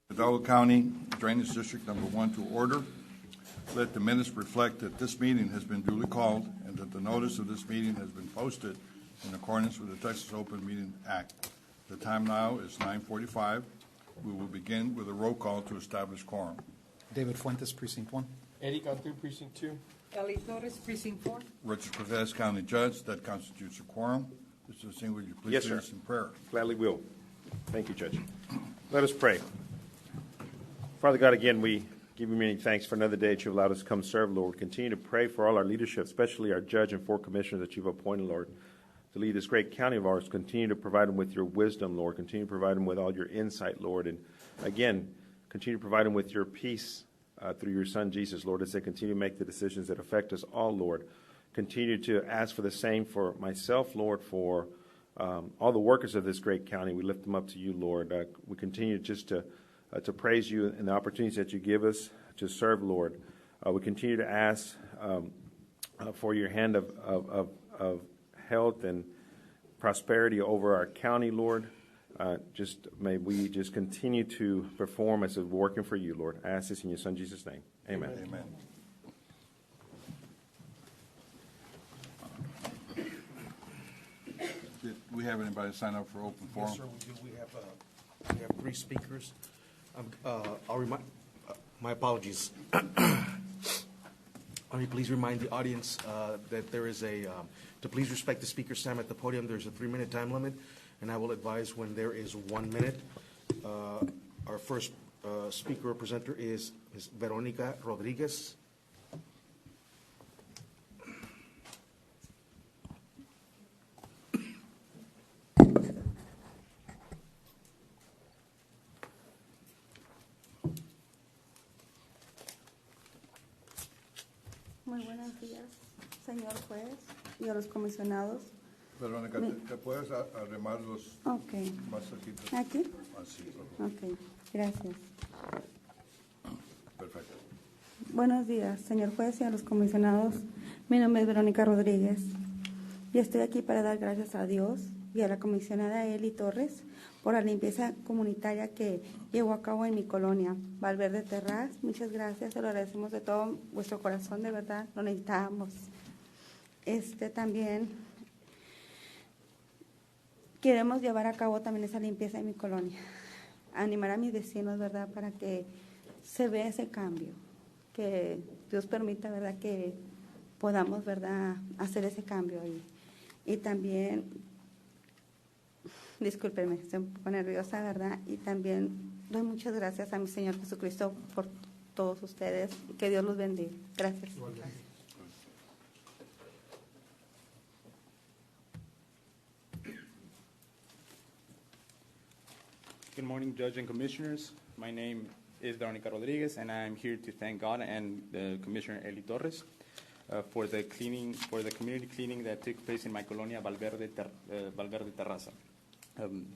Hidalgo County Drainage District Number 1 to order. Let the minutes reflect that this meeting has been duly called and that the notice of this meeting has been posted in accordance with the Texas Open Meeting Act. The time now is 9:45. We will begin with a roll call to establish quorum. David Fuentes, Precinct 1. Eddie Guthrie, Precinct 2. Ellie Torres, Precinct 4. Richard Cortez, County Judge. That constitutes a quorum. Mr. Singh, would you please Yes, lead sir. us in prayer? Gladly will. Thank you, Judge. Let us pray. Father God, again, we give you many thanks for another day that you've allowed us to come serve, Lord. Continue to pray for all our leadership, especially our judge and 4 commissioners that you've appointed, Lord, to lead this great county of ours. Continue to provide them with your wisdom, Lord. Continue to provide them with all your insight, Lord. And again, continue to provide them with your peace through your Son, Jesus, Lord, as they continue to make the decisions that affect us all, Lord. Continue to ask for the same for myself, Lord, for all the workers of this great county. We lift them up to you, Lord. We continue just to praise you and the opportunities that you give us to serve, Lord. We continue to ask for your hand of health and prosperity over our county, Lord. May we just continue to perform as if we're working for you, Lord. I ask this in your Son, Jesus' name. Amen. Amen. Did we have anybody sign up for open forum? Yes, sir, we do. We have 3 speakers. I'll remind, my apologies. Let me please remind the audience that there is to please respect the speaker's time at the podium. There's a 3-minute time limit, and I will advise when there is 1 minute. Our first speaker or presenter is Ms. Veronica Rodriguez. Muy buenos días, señor juez y a los comisionados. Verónica, ¿te puedes arrimar los Ok. más cerquitos? ¿Aquí? Así, por favor. Ok, gracias. Perfecto. Buenos días, señor juez y a los comisionados. Mi nombre es Verónica Rodríguez y estoy aquí para dar gracias a Dios y a la comisionada Eli Torres por la limpieza comunitaria que llevó a cabo en mi colonia, Valverde Terraz. Muchas gracias, se lo agradecemos de todo vuestro corazón, de verdad, lo necesitábamos. También queremos llevar a cabo también esa limpieza en mi colonia, animar a mis vecinos, ¿verdad?, para que se vea ese cambio, que Dios permita, ¿verdad?, que podamos, ¿verdad?, hacer ese cambio. Y también, discúlpenme, estoy un poco nerviosa, ¿verdad?, y también doy muchas gracias a mi Señor Jesucristo por todos ustedes, y que Dios los bendiga. Gracias. Good morning, Judge and Commissioners. My name is Veronica Rodriguez, and I'm here to thank God and Commissioner Eli Torres for the community cleaning that took place in my colonia, Valverde Terraza.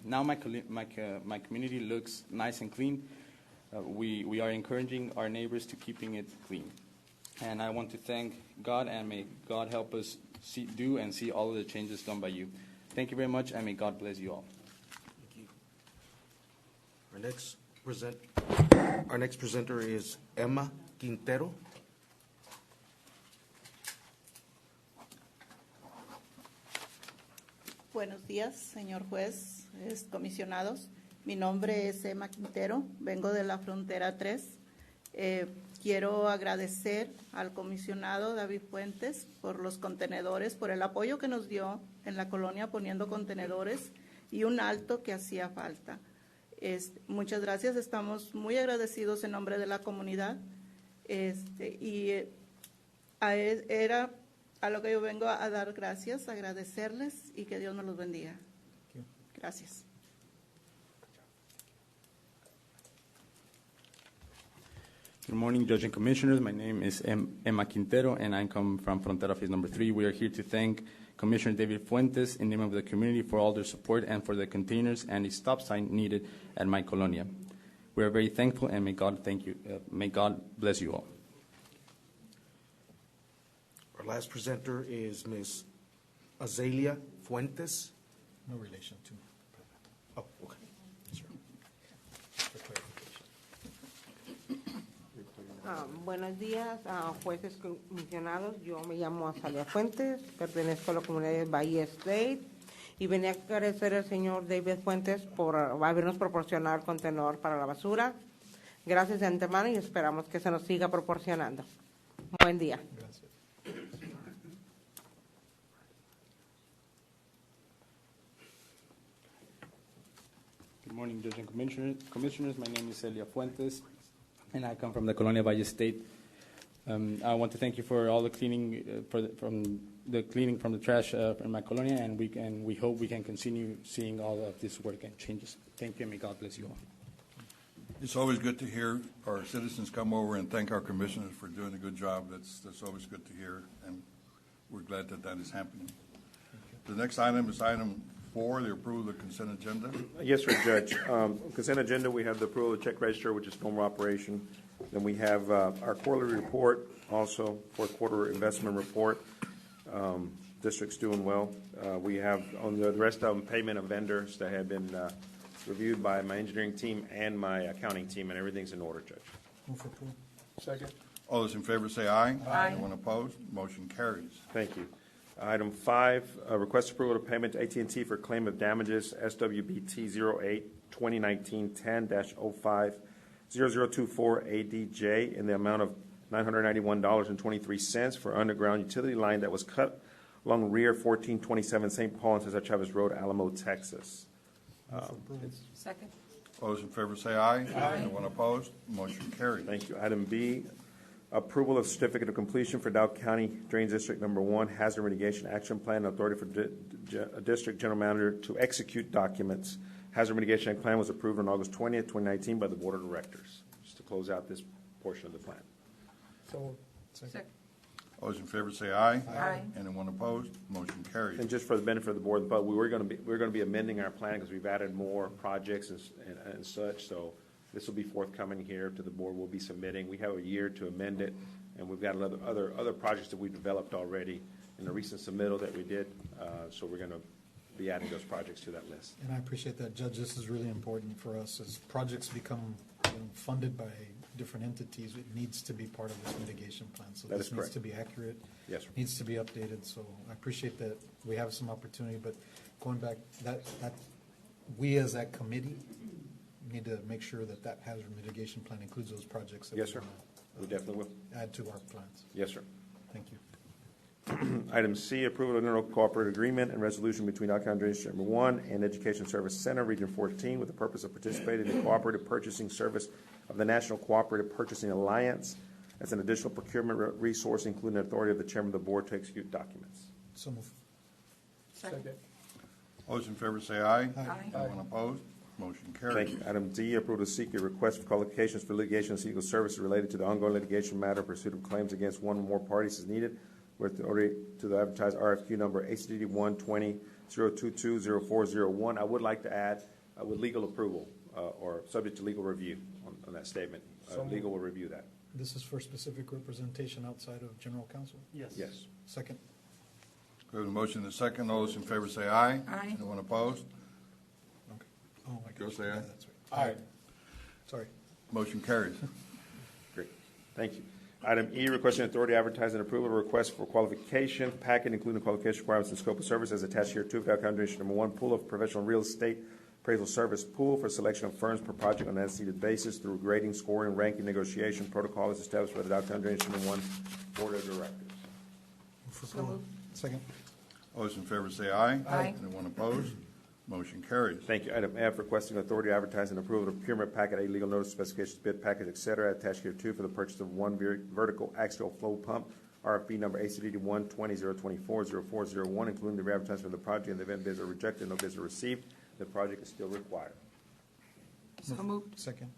Now my community looks nice and clean. We are encouraging our neighbors to keeping it clean. And I want to thank God, and may God help us do and see all of the changes done by you. Thank you very much, and may God bless you all. Thank you. Our next presenter is Emma Quintero. Buenos días, señor juez, comisionados. Mi nombre es Emma Quintero, vengo de la Frontera 3. Quiero agradecer al comisionado David Fuentes por los contenedores, por el apoyo que nos dio en la colonia poniendo contenedores y un alto que hacía falta. Muchas gracias, estamos muy agradecidos en nombre de la comunidad. Era a lo que yo vengo a dar gracias, agradecerles y que Dios nos los bendiga. Gracias. Good morning, Judge and Commissioners. My name is Emma Quintero, and I come from Frontera Phase Number 3. We are here to thank Commissioner David Fuentes in the name of the community for all their support and for the containers and the stop sign needed at my colonia. We are very thankful, and may God bless you all. Our last presenter is Ms. Azalea Fuentes. No relation to. Oh, okay. Yes, sir. For clarification. Buenos días, jueces comisionados. Yo me llamo Azalia Fuentes, pertenezco a la comunidad de Valle State y venía a agradecer al señor David Fuentes por habernos proporcionado el contenedor para la basura. Gracias de antemano y esperamos que se nos siga proporcionando. Buen día. Gracias. Good morning, Judge and Commissioners. My name is Celia Fuentes, and I come from the Colonia Valle State. I want to thank you for all the cleaning, from the trash in my colonia, and we hope we can continue seeing all of this work and changes. Thank you, and may God bless you all. It's always good to hear our citizens come over and thank our commissioners for doing a good job. That's always good to hear, and we're glad that that is happening. The next item is item 4, the approval of the consent agenda. Yes, sir, Judge. Consent agenda, we have the approval of the check register, which is normal operation. Then we have our quarterly report, also fourth quarter investment report. District's doing well. We have on the rest of them payment of vendors that have been reviewed by my engineering team and my accounting team, and everything's in order, Judge. Move for approval. Second. All those in favor say aye. Aye. Anyone opposed? Motion carries. Thank you. Item 5, request approval of payment to AT&T for claim of damages, SWBT 08-2019-10-05-0024 ADJ in the amount of $991.23 for underground utility line that was cut along rear 1427 St. Paul and Cesar Chavez Road, Alamo, Texas. Move for approval. Second. All those in favor say aye. Aye. Anyone opposed? Motion carries. Thank you. Item B, approval of certificate of completion for Dow County Drains District Number 1 Hazard Mitigation Action Plan, authority for District General Manager to execute documents. Hazard Mitigation Plan was approved on August 20th, 2019 by the Board of Directors, just to close out this portion of the plan. So, second. All those in favor say aye. Aye. Anyone opposed? Motion carries. And just for the benefit of the board, but we're going to be amending our plan because we've added more projects and such. So this will be forthcoming here to the board. We'll be submitting. We have a year to amend it, and we've got other projects that we've developed already in the recent submittal that we did. So we're going to be adding those projects to that list. And I appreciate that, Judge. This is really important for us. As projects become funded by different entities, it needs to be part of this mitigation plan. So That this is needs correct. to be accurate. Yes, sir. Needs to be updated. So I appreciate that we have some opportunity, but going back, that we as that committee need to make sure that that hazard mitigation plan includes those projects that Yes, we sir. wanna, We definitely will. add to our plans. Yes, sir. Thank you. Item C, approval of interlocal cooperative agreement and resolution between Dow County Drainage District Number 1 and Education Service Center, Region 14, with the purpose of participating in the cooperative purchasing service of the National Cooperative Purchasing Alliance as an additional procurement resource, including the authority of the chairman of the board to execute documents. So move. Second. All those in favor say aye. Aye. Anyone opposed? Motion carries. Thank you. Item D, approval to seek a request for qualifications for litigation and legal services related to the ongoing litigation matter, pursuit of claims against one or more parties is needed, with the order to the advertised RFQ number ACD 120-022-0401. I would like to add, with legal approval, or subject to legal review on that statement. Legal will review that. This is for specific representation outside of general counsel? Yes. Yes. Second. We have a motion and a second. All those in favor say aye. Aye. Anyone opposed? Okay. Oh, my Go gosh. say aye. Yeah, that's right. Aye. Sorry. Motion carries. Great. Thank you. Item E, requesting authority to advertise and approve a request for qualification packet, including qualification requirements and scope of service as attached here to Dow County Drainage Number 1, pool of professional real estate appraisal service pool for selection of firms per project on an as-needed basis through grading, scoring, ranking, negotiation protocol as established by the Dow County Drainage Number 1 Board of Directors. Move for So approval. moved. Second. All those in favor say aye. Aye. Anyone opposed? Motion carries. Thank you. Item F, requesting authority to advertise and approve the procurement packet, a legal notice, specifications, bid package, et cetera, attached here too for the purchase of one vertical axial flow pump, RFP number ACD 120-024-0401, including the re-advertisement of the project. In the event bids are rejected, no bids are received, the project is still required. So moved. Second.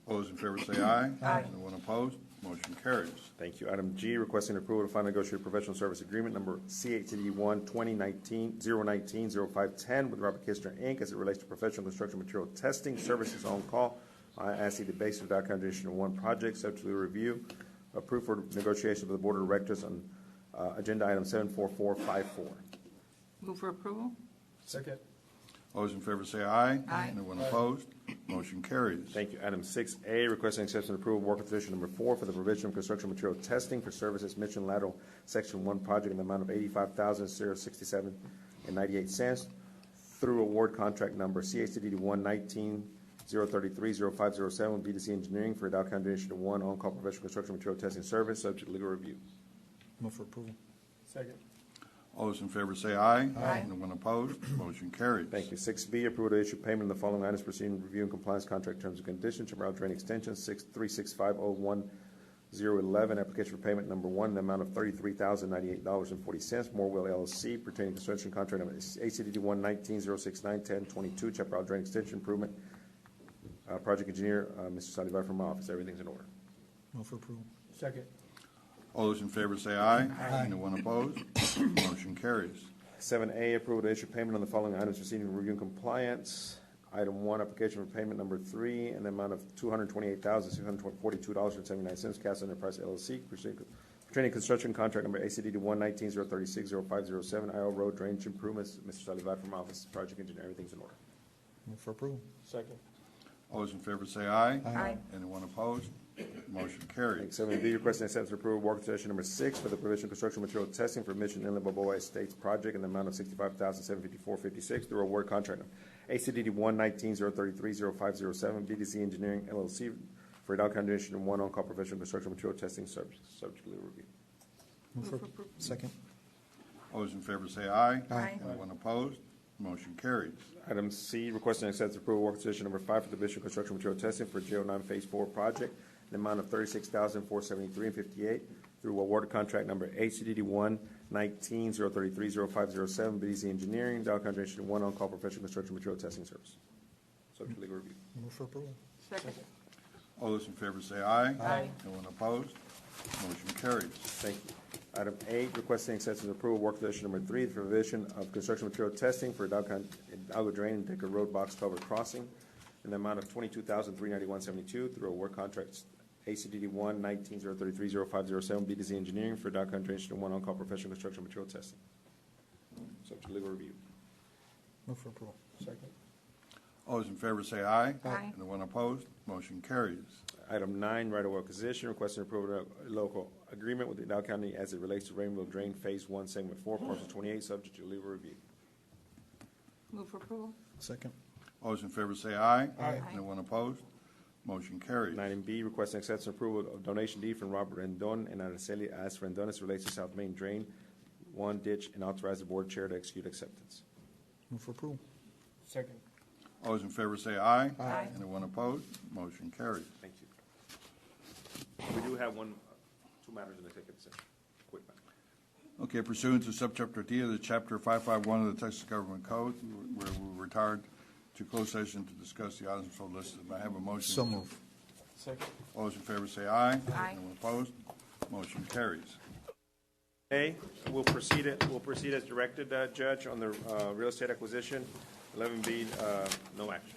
All those in favor say aye. Aye. Anyone opposed? Motion carries. Thank you. Item G, requesting approval to final negotiated professional service agreement number CHCD 1-2019-019-0510 with Robert Kistner, Inc. as it relates to professional construction material testing services on call. I ask the basis of Dow County Drainage Number 1 project, subject to the review, approved for negotiation with the Board of Directors on agenda item 74454. Move for approval. Second. All those in favor say aye. Aye. Anyone opposed? Motion carries. Thank you. Item 6A, requesting acceptance and approval of work authorization number 4 for the provision of construction material testing for services Mission Lateral Section 1 project in the amount of $85,067.98 through award contract number CACD 119-033-0507 BDC Engineering for Dow County District 1 on-call professional construction material testing service, subject to legal review. Move for approval. All those in favor say aye. Aye. Anyone opposed? Motion carries. Thank you. 6B, approval to issue payment of the following items proceeding review and compliance contract terms and conditions. Chamorro Drain Extension 36501-011, application for payment number 1 in the amount of $33,098.40. Morewell LLC pertaining to construction contract number ACDD 119-069-1022, Chaparral Drain Extension Improvement. Project engineer, Mr. Salivar from my office. Everything's in order. Move for approval. All those in favor say aye. Anyone opposed? Motion carries. 7A, approval to issue payment on the following items proceeding review and compliance. Item 1, application for payment number 3 in the amount of $228,642.79, Casa Enterprise LLC, pertaining construction contract number ACDD 119-036-0507, Isle Road Drainage Improvements. Mr. Salivar from office, project engineer. Everything's in order. Move for approval. All those in favor say aye. Aye. Anyone opposed? Motion carries. 7B, requesting acceptance and approval of work authorization number 6 for the provision of construction material testing for Mission Inland Balboa Estates project in the amount of $65,754.56 through award contract number ACDD 119-033-0507 BDC Engineering LLC for Dow County District 1 on-call professional construction material testing service, subject to legal review. Move for second. All those in favor say aye. Aye. Anyone opposed? Motion carries. Item C, requesting acceptance and approval of work authorization number 5 for the division of construction material testing for JO9 Phase 4 project in the amount of $36,473.58 through award contract number ACDD 119-033-0507 BDC Engineering, Dow County District 1 on-call professional construction material testing service, subject to legal review. Move for approval. Second. All those in favor say aye. Aye. Anyone opposed? Motion carries. Thank you. Item 8, requesting acceptance and approval of work authorization number 3, the provision of construction material testing for Hidalgo Drain and Decker Road Box Culvert Crossing in the amount of $22,391.72 through a work contract ACDD 119-033-0507 BDC Engineering for Dow County District 1 on-call professional construction material testing, subject to legal review. Move for approval. All those in favor say aye. Aye. Anyone opposed? Motion carries. Item 9, right-of-way acquisition, requesting approval of a local agreement with the Dow County as it relates to Rainbow Drain Phase 1, Segment 4, Parcel 28, subject to legal review. Move for approval. Second. All those in favor say aye. Aye. Anyone opposed? Motion carries. 9B, requesting acceptance and approval of donation deed from Robert Rendon and Araceli S. Rendon as relates to South Main Drain 1 ditch and authorize the board chair to execute acceptance. Move for approval. All those in favor say aye. Aye. Anyone opposed? Motion carries. Thank you. We do have two matters in executive session. Quick matter. Okay, pursuant to subchapter D of the chapter 551 of the Texas Government Code, where we retired to closed session to discuss the items so listed. May I have a motion? So move. All those in favor say aye. Aye. Anyone opposed? Motion carries. Okay, we'll proceed as directed, Judge, on the real estate acquisition. 11B, no action.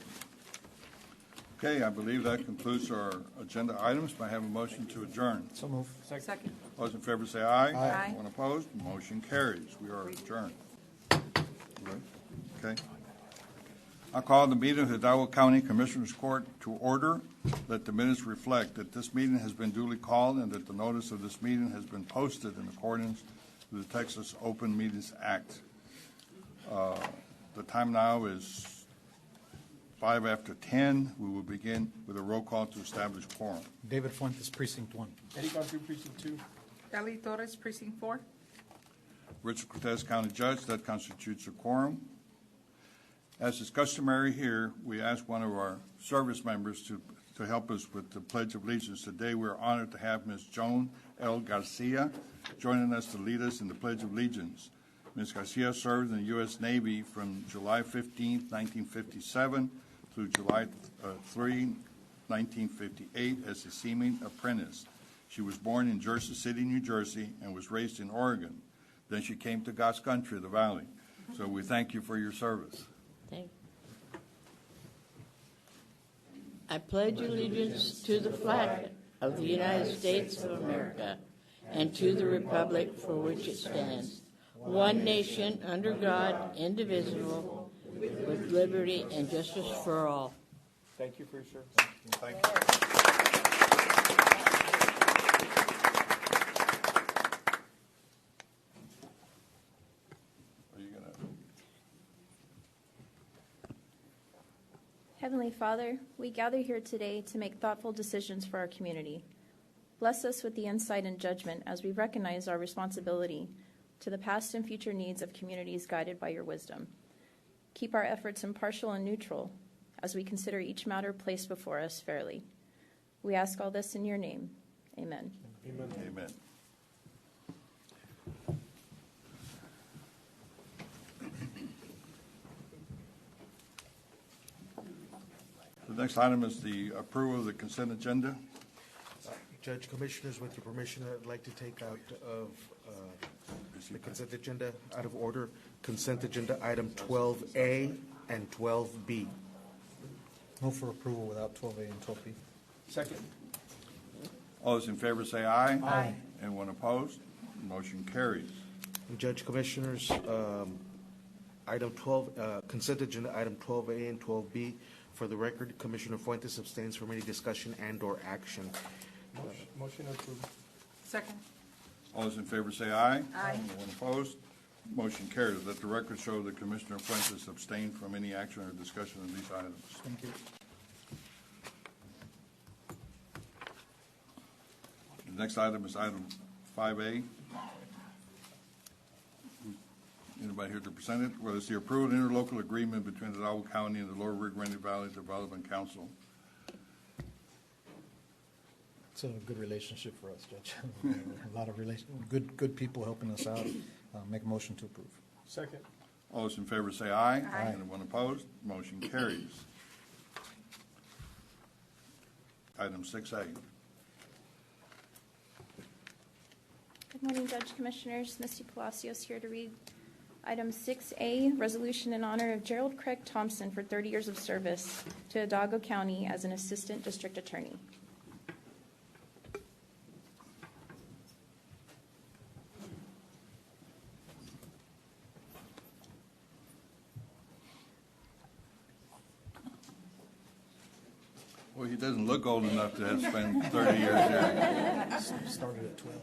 Okay, I believe that concludes our agenda items. May I have a motion to adjourn? So move. Second. All those in favor say aye. Aye. Anyone opposed? Motion carries. We are adjourned. Okay. I call the meeting of the Hidalgo County Commissioners Court to order. Let the minutes reflect that this meeting has been duly called and that the notice of this meeting has been posted in accordance with the Texas Open Meetings Act. The time now is 5 after 10. We will begin with a roll call to establish quorum. David Fuentes, Precinct 1. Ellie Torres, Precinct 4. Richard Cortez, County Judge. That constitutes a quorum. As is customary here, we ask one of our service members to help us with the Pledge of Allegiance. Today, we're honored to have Ms. Joan L. Garcia joining us to lead us in the Pledge of Allegiance. Ms. Garcia served in the U.S. Navy from July 15, 1957 through July 3, 1958 as a seaman apprentice. She was born in Jersey City, New Jersey, and was raised in Oregon. Then she came to God's country, the Valley. So we thank you for your service. Thank you. I pledge allegiance to the flag of the United States of America and to the republic for which it stands, one nation under God, indivisible, with liberty and justice for all. Thank you for your service. Thank you. Are you gonna? Heavenly Father, we gather here today to make thoughtful decisions for our community. Bless us with the insight and judgment as we recognize our responsibility to the past and future needs of communities guided by your wisdom. Keep our efforts impartial and neutral as we consider each matter placed before us fairly. We ask all this in your name. Amen. Amen. Amen. The next item is the approval of the consent agenda. Judge, Commissioners, with your permission, I'd like to take out of the consent agenda, out of order, consent agenda item 12A and 12B. Move for approval without 12A and 12B. Second. All those in favor say aye. Aye. Anyone opposed? Motion carries. And Judge, Commissioners, item 12, consent agenda item 12A and 12B. For the record, Commissioner Fuentes abstains from any discussion and/or action. Motion approved. Second. All those in favor say aye. Aye. Anyone opposed? Motion carries. Let the record show that Commissioner Fuentes abstained from any action or discussion of these items. Thank you. The next item is item 5A. Anybody here to present it? Well, it's the approved interlocal agreement between the Hidalgo County and the Lower Rio Grande Valley Development Council. It's a good relationship for us, Judge. A lot of good people helping us out. Make a motion to approve. Second. All those in favor say aye. Aye. Anyone opposed? Motion carries. Item 6A. Good morning, Judge, Commissioners. Misty Palacios here to read item 6A, resolution in honor of Gerald Craig Thompson for 30 years of service to Hidalgo County as an Assistant District Attorney. Well, he doesn't look old enough to have spent 30 years here. Started at 12.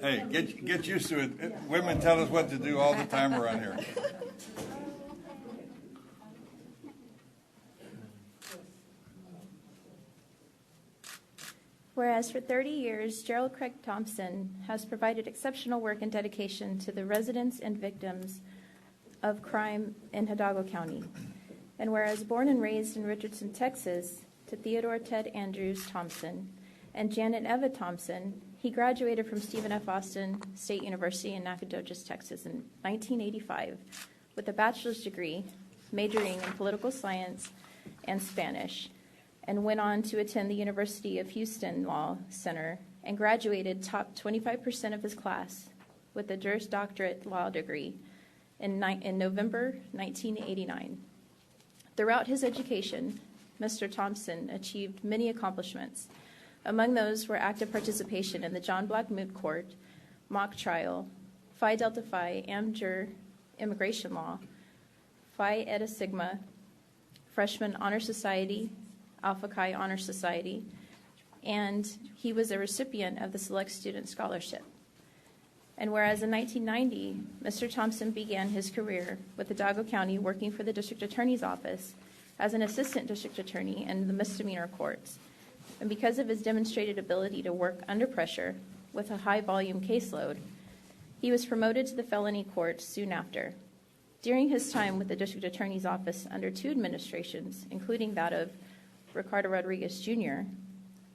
Hey, get used to it. Women tell us what to do all the time around here. Whereas for 30 years, Gerald Craig Thompson has provided exceptional work and dedication to the residents and victims of crime in Hidalgo County. And whereas born and raised in Richardson, Texas, to Theodore Ted Andrews Thompson and Janet Eva Thompson, he graduated from Stephen F. Austin State University in Nacogdoches, Texas in 1985 with a bachelor's degree, majoring in political science and Spanish, and went on to attend the University of Houston Law Center and graduated top 25% of his class with a Juris Doctorate law degree in November 1989. Throughout his education, Mr. Thompson achieved many accomplishments. Among those were active participation in the John Black Moot Court, mock trial, Phi Delta Phi, Amjur immigration law, Phi Eta Sigma, Freshman Honor Society, Alpha Chi Honor Society, and he was a recipient of the Select Student Scholarship. And whereas in 1990, Mr. Thompson began his career with Hidalgo County working for the District Attorney's Office as an Assistant District Attorney in the misdemeanor courts. And because of his demonstrated ability to work under pressure with a high-volume caseload, he was promoted to the felony court soon after. During his time with the District Attorney's Office under two administrations, including that of Ricardo Rodriguez Jr.,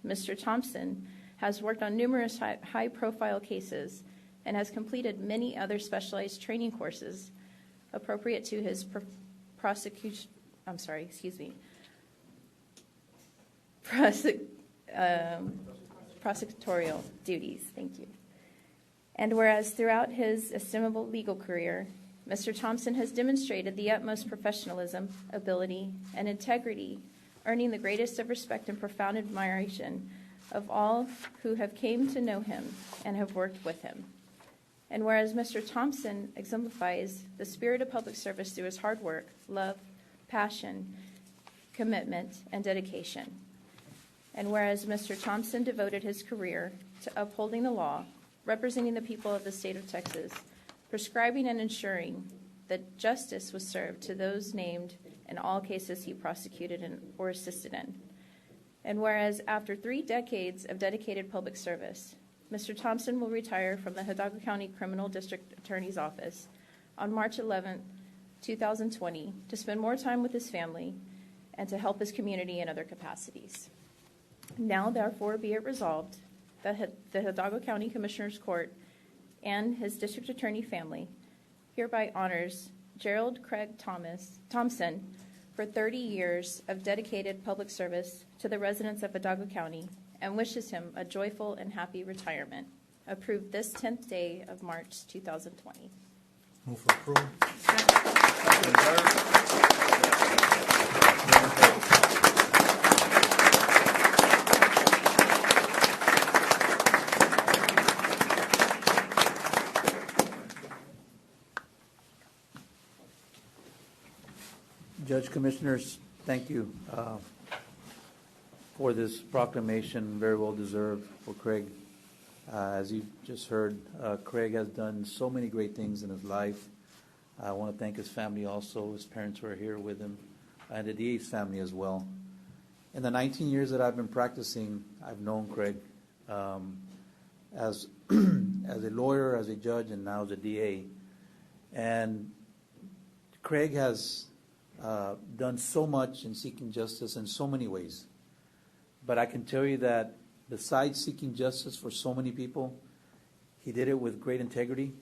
Mr. Thompson has worked on numerous high-profile cases and has completed many other specialized training courses appropriate to his prosecutorial duties. Thank you. And whereas throughout his estimable legal career, Mr. Thompson has demonstrated the utmost professionalism, ability, and integrity, earning the greatest of respect and profound admiration of all who have came to know him and have worked with him. And whereas Mr. Thompson exemplifies the spirit of public service through his hard work, love, passion, commitment, and dedication. And whereas Mr. Thompson devoted his career to upholding the law, representing the people of the state of Texas, prescribing and ensuring that justice was served to those named in all cases he prosecuted or assisted in. And whereas after 3 decades of dedicated public service, Mr. Thompson will retire from the Hidalgo County Criminal District Attorney's Office on March 11, 2020, to spend more time with his family and to help his community in other capacities. Now, therefore, be it resolved that the Hidalgo County Commissioners Court and his district attorney family hereby honors Gerald Craig Thompson for 30 years of dedicated public service to the residents of Hidalgo County and wishes him a joyful and happy retirement. Approved this 10th day of March 2020. Move for approval. Judge, Commissioners, thank you for this proclamation, very well deserved for Craig. As you just heard, Craig has done so many great things in his life. I want to thank his family also. His parents were here with him, and the DA's family as well. In the 19 years that I've been practicing, I've known Craig as a lawyer, as a judge, and now as a DA. And Craig has done so much in seeking justice in so many ways. But I can tell you that besides seeking justice for so many people, he did it with great integrity,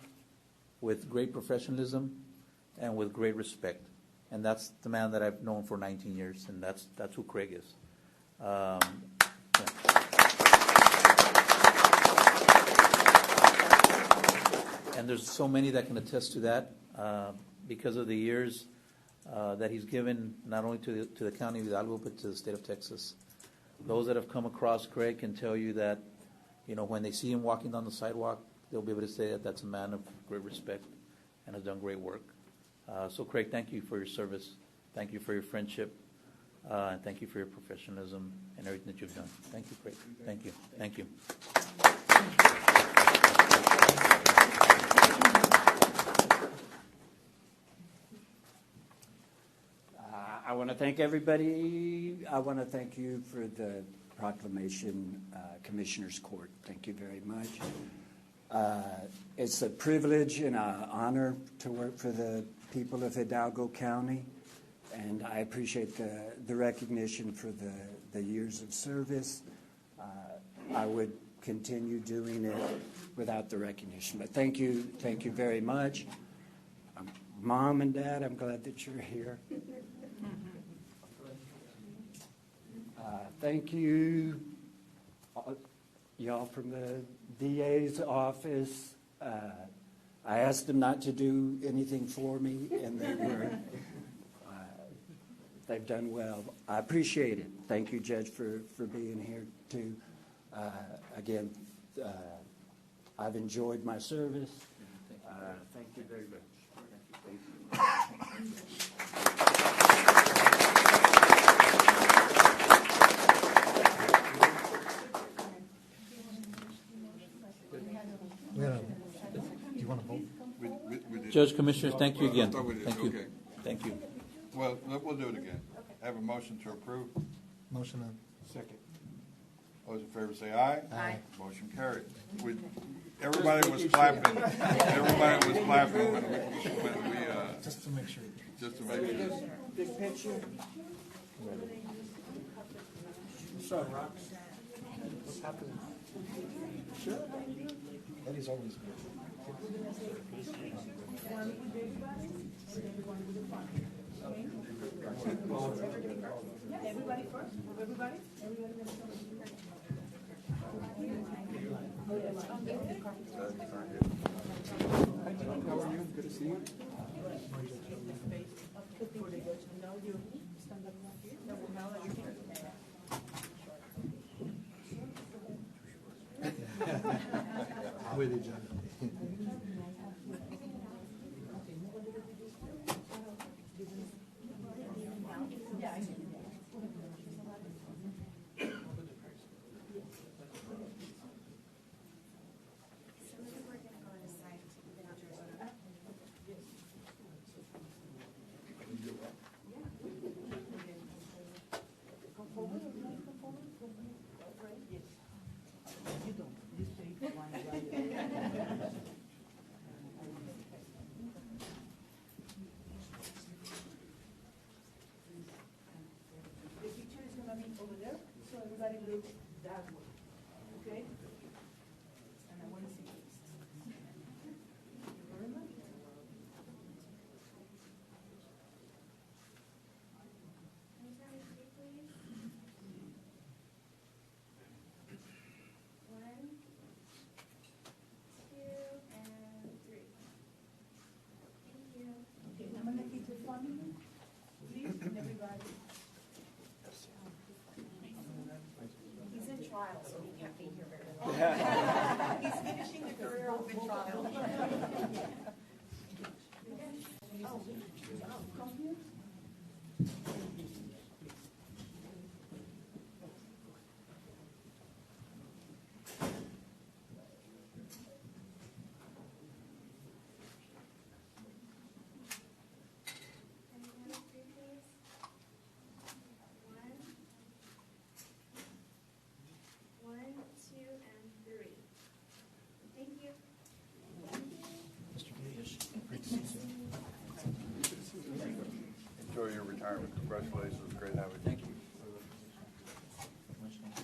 with great professionalism, and with great respect. And that's the man that I've known for 19 years, and that's who Craig is. Yeah. And there's so many that can attest to that because of the years that he's given not only to the county of Hidalgo, but to the state of Texas. Those that have come across Craig can tell you that, you know, when they see him walking down the sidewalk, they'll be able to say that that's a man of great respect and has done great work. So, Craig, thank you for your service. Thank you for your friendship. And thank you for your professionalism and everything that you've done. Thank you, Craig. Thank you. Thank you. I want to thank everybody. I want to thank you for the proclamation, Commissioners Court. Thank you very much. It's a privilege and an honor to work for the people of Hidalgo County, and I appreciate the recognition for the years of service. I would continue doing it without the recognition, but thank you very much. Mom and Dad, I'm glad that you're here. Thank you, y'all from the DA's office. I asked them not to do anything for me, and they've done well. I appreciate it. Thank you, Judge, for being here too. Again, I've enjoyed my service. Thank you very much. Thank you. Do you want to vote? We did. Judge, Commissioners, thank you again. I thought we did. Thank you. Okay. Thank you. Well, we'll do it again. Have a motion to approve. Motion Second. All those in favor say aye. Aye. Motion carried. Everybody was clapping. Everybody was clapping when we just to make sure. just to make sure. Big picture. What's up, Rox? What's happening? Sure. Eddie's always good. Everybody first? Everybody? How are you? Good. Good to see you. With each other. He's in trial, so he can't be here very long. He's finishing the career off in trial. Enjoy your retirement. Congratulations. It was great having you. Thank you.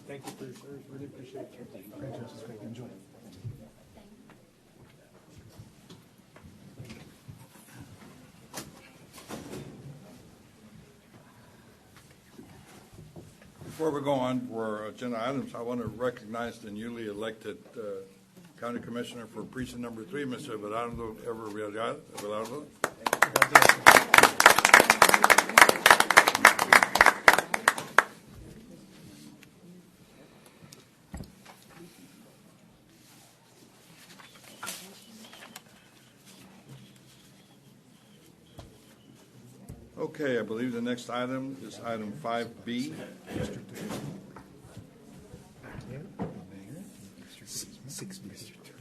Thank you for your service. Really appreciate it. Great, Justice Craig. Enjoy. Before we go on for agenda items, I want to recognize the newly elected County Commissioner for Precinct Number 3, Mr. Everardo Everardo. Okay, I believe the next item is item 5B.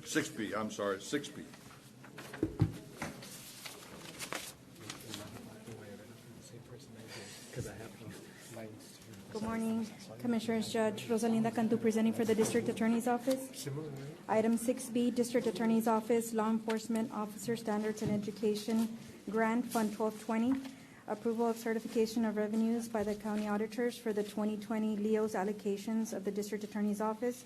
6B, I'm sorry, 6B. Good morning, Commissioners. Judge Rosalinda Cantu presenting for the District Attorney's Office. Item 6B, District Attorney's Office, Law Enforcement Officer Standards and Education Grant Fund 1220. Approval of certification of revenues by the county auditors for the 2020 LEO's allocations of the District Attorney's Office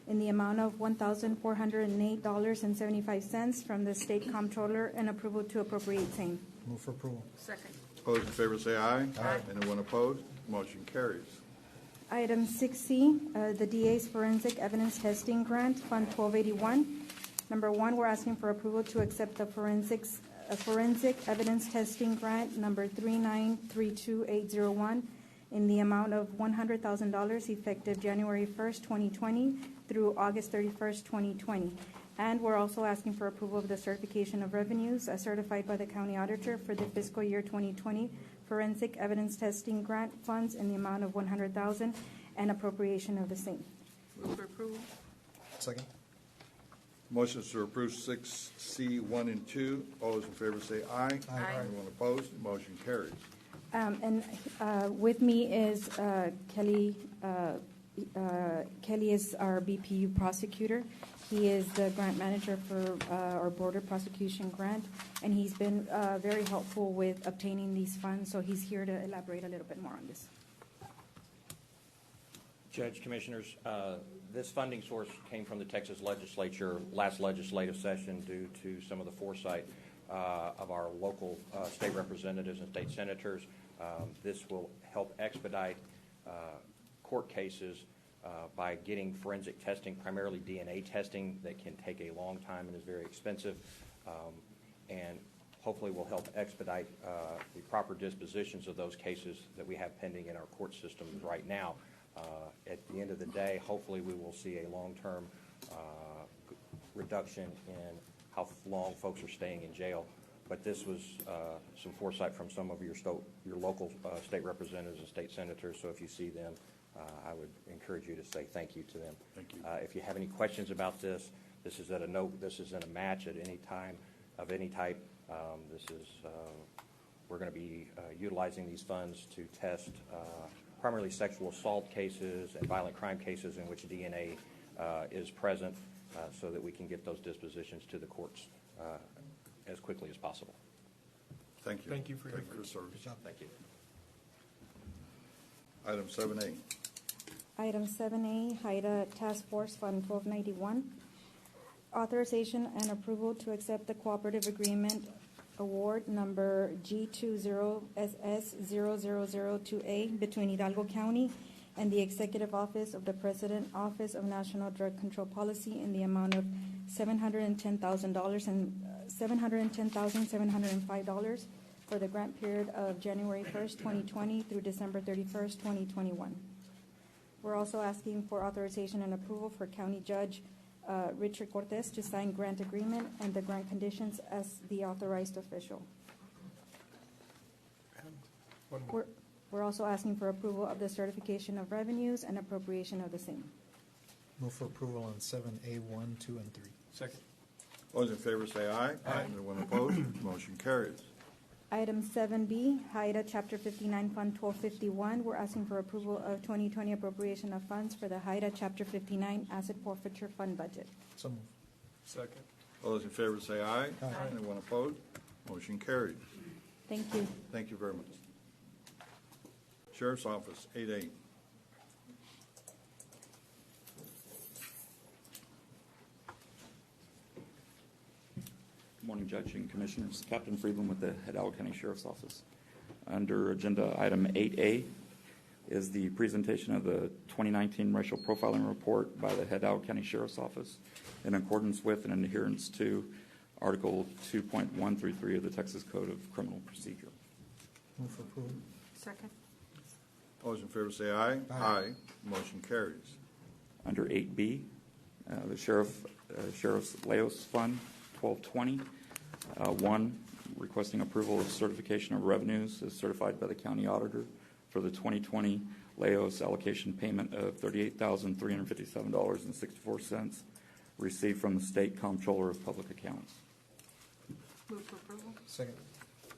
in the amount of $1,408.75 from the State Comptroller, and approval to appropriate same. Move for approval. Second. All those in favor say aye. Aye. Anyone opposed? Motion carries. Item 6C, the DA's Forensic Evidence Testing Grant, Fund 1281. Number one, we're asking for approval to accept the Forensic Evidence Testing Grant number 3932801 in the amount of $100,000 effective January 1st, 2020 through August 31st, 2020. And we're also asking for approval of the certification of revenues as certified by the county auditor for the fiscal year 2020 Forensic Evidence Testing Grant funds in the amount of $100,000 and appropriation of the same. Move for approval. Second. Motions to approve 6C 1 and 2. All those in favor say aye. Aye. Anyone opposed? Motion carries. And with me is Kelly. Kelly is our BPU prosecutor. He is the grant manager for our border prosecution grant, and he's been very helpful with obtaining these funds, so he's here to elaborate a little bit more on this. Judge, Commissioners, this funding source came from the Texas legislature last legislative session due to some of the foresight of our local state representatives and state senators. This will help expedite court cases by getting forensic testing, primarily DNA testing, that can take a long time and is very expensive. And hopefully will help expedite the proper dispositions of those cases that we have pending in our court systems right now. At the end of the day, hopefully we will see a long-term reduction in how long folks are staying in jail. But this was some foresight from some of your local state representatives and state senators. So if you see them, I would encourage you to say thank you to them. Thank you. If you have any questions about this, this isn't a match at any time of any type. We're going to be utilizing these funds to test primarily sexual assault cases and violent crime cases in which DNA is present, so that we can get those dispositions to the courts as quickly as possible. Thank you. Thank you for your service. Good job. Thank you. Item 7A. Item 7A, HIDA Task Force Fund 1291. Authorization and approval to accept the cooperative agreement award number G20SS00028 between Hidalgo County and the Executive Office of the President, Office of National Drug Control Policy in the amount of $710,000 and $710,705 for the grant period of January 1st, 2020 through December 31st, 2021. We're also asking for authorization and approval for County Judge Richard Cortez to sign grant agreement and the grant conditions as the authorized official. We're also asking for approval of the certification of revenues and appropriation of the same. Move for approval on 7A 1, 2, and 3. Second. All those in favor say aye. Aye. Anyone opposed? Motion carries. Item 7B, HIDA Chapter 59 Fund 1251. We're asking for approval of 2020 appropriation of funds for the HIDA Chapter 59 Asset Forfeiture Fund budget. So move. Second. All those in favor say aye. Aye. Anyone opposed? Motion carried. Thank you. Thank you very much. Sheriff's Office, 8A. Good morning, Judge and Commissioners. Captain Friedland with the Hidalgo County Sheriff's Office. Under Agenda Item 8A is the presentation of the 2019 Racial Profiling Report by the Hidalgo County Sheriff's Office in accordance with and in adherence to Article 2.133 of the Texas Code of Criminal Procedure. Move for approval. Second. All those in favor say aye. Aye. Motion carries. Under 8B, the Sheriff's Leos Fund 1220. One, requesting approval of certification of revenues as certified by the county auditor for the 2020 Leos allocation payment of $38,357.64 received from the State Comptroller of Public Accounts. Move for approval. Second.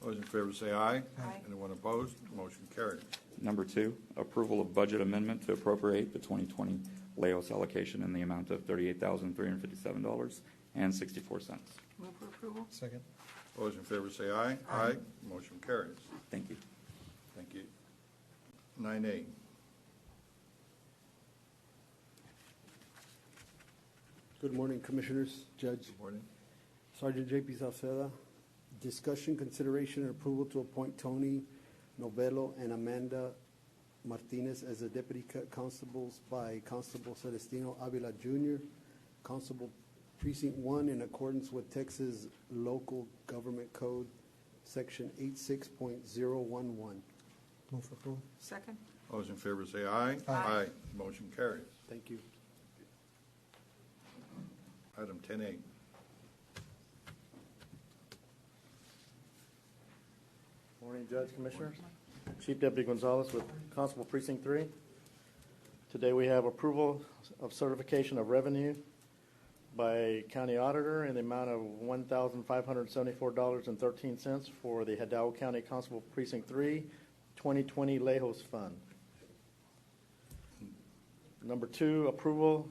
All those in favor say aye. Aye. Anyone opposed? Motion carries. Number two, approval of budget amendment to appropriate the 2020 Leos allocation in the amount of $38,357.64. Move for approval. Second. All those in favor say aye. Aye. Motion carries. Thank you. Thank you. 9A. Good morning, Commissioners, Judge. Good morning. Sergeant J.P. Salceda. Discussion, consideration, and approval to appoint Tony Novello and Amanda Martinez as the deputy constables by Constable Celestino Avila Jr., Constable Precinct 1, in accordance with Texas Local Government Code, Section 86.011. Move for approval. Second. All those in favor say aye. Aye. Motion carries. Thank you. Item 10A. Morning, Judge, Commissioners. Chief Deputy Gonzalez with Constable Precinct 3. Today we have approval of certification of revenue by County Auditor in the amount of $1,574.13 for the Hidalgo County Constable Precinct 3 2020 Lejos Fund. Number two, approval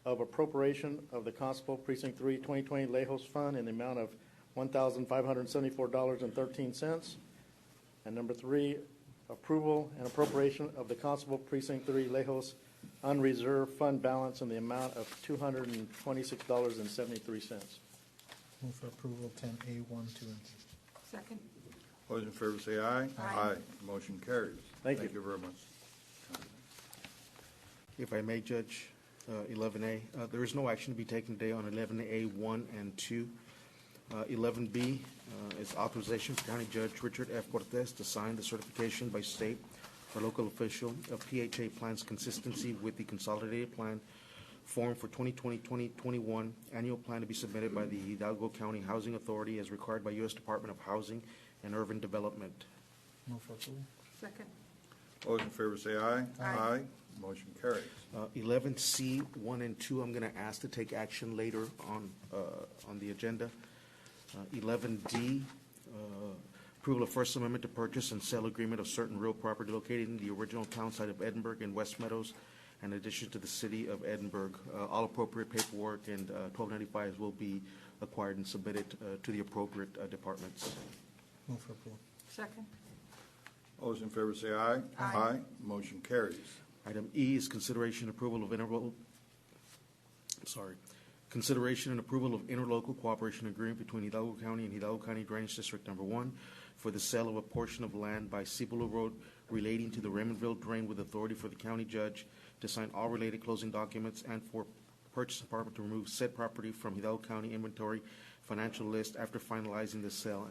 of appropriation of the Constable Precinct 3 2020 Lejos Fund in the amount of $1,574.13. And number three, approval and appropriation of the Constable Precinct 3 Lejos unreserved fund balance in the amount of $226.73. Move for approval 10A 1, 2, and 3. Second. All those in favor say aye. Aye. Motion carries. Thank you. Thank you very much. If I may, Judge, 11A, there is no action to be taken today on 11A 1 and 2. 11B is authorization for County Judge Richard F. Cortez to sign the certification by state or local official of PHA plan's consistency with the consolidated plan form for 2020-2021 annual plan to be submitted by the Hidalgo County Housing Authority as required by U.S. Department of Housing and Urban Development. Move for approval. Second. All those in favor say aye. Aye. Motion carries. 11C, 1 and 2, I'm going to ask to take action later on the agenda. 11D, approval of First Amendment to purchase and sell agreement of certain real property located in the original town site of Edinburgh and West Meadows, in addition to the city of Edinburgh. All appropriate paperwork and 1295s will be acquired and submitted to the appropriate departments. Move for approval. Second. All those in favor say aye. Aye. Motion carries. Item E is consideration and approval of consideration and approval of interlocal cooperation agreement between Hidalgo County and Hidalgo County Drainage District Number 1 for the sale of a portion of land by Cibola Road relating to the Raymondville Drain with authority for the county judge to sign all related closing documents and for purchase department to remove said property from Hidalgo County inventory financial list after finalizing the sale.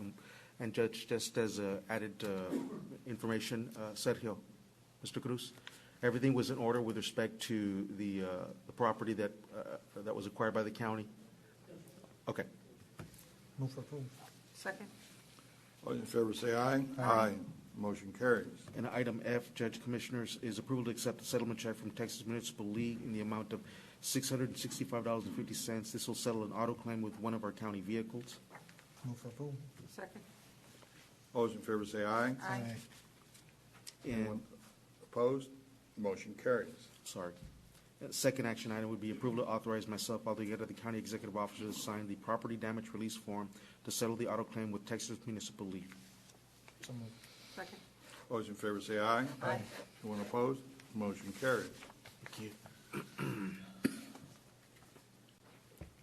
And Judge, just as added information, Sergio, Mr. Cruz, everything was in order with respect to the property that was acquired by the county? Okay. Move for approval. Second. All those in favor say aye. Aye. Motion carries. And item F, Judge Commissioners, is approval to accept a settlement check from Texas Municipal League in the amount of $665.50. This will settle an auto claim with one of our county vehicles. Move for approval. Second. All those in favor say aye. Aye. Anyone opposed? Motion carries. Sorry. Second action item would be approval to authorize myself altogether the county executive officer to sign the property damage release form to settle the auto claim with Texas Municipal League. So moved. Second. All those in favor say aye. Aye. Anyone opposed? Motion carries. Thank you.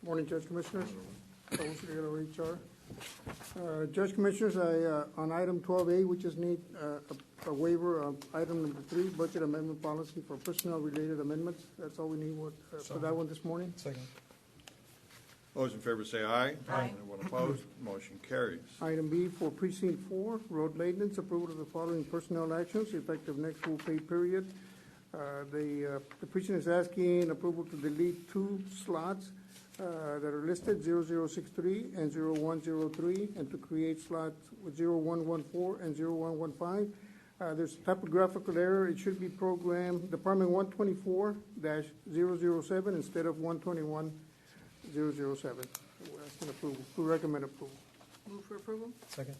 Morning, Judge Commissioners. Carlos Rivera, HR. Judge Commissioners, on item 12A, we just need a waiver of item number 3, budget amendment policy for personnel-related amendments. That's all we need for that one this morning. Second. All those in favor say aye. Aye. Anyone opposed? Motion carries. Item B for precinct 4, road maintenance, approval of the following personnel actions effective next full pay period. The precinct is asking approval to delete 2 slots that are listed, 0063 and 0103, and to create slots with 0114 and 0115. There's a typographical error. It should be program Department 124-007 instead of 121-007. We're asking approval. We recommend approval. Move for approval. Second.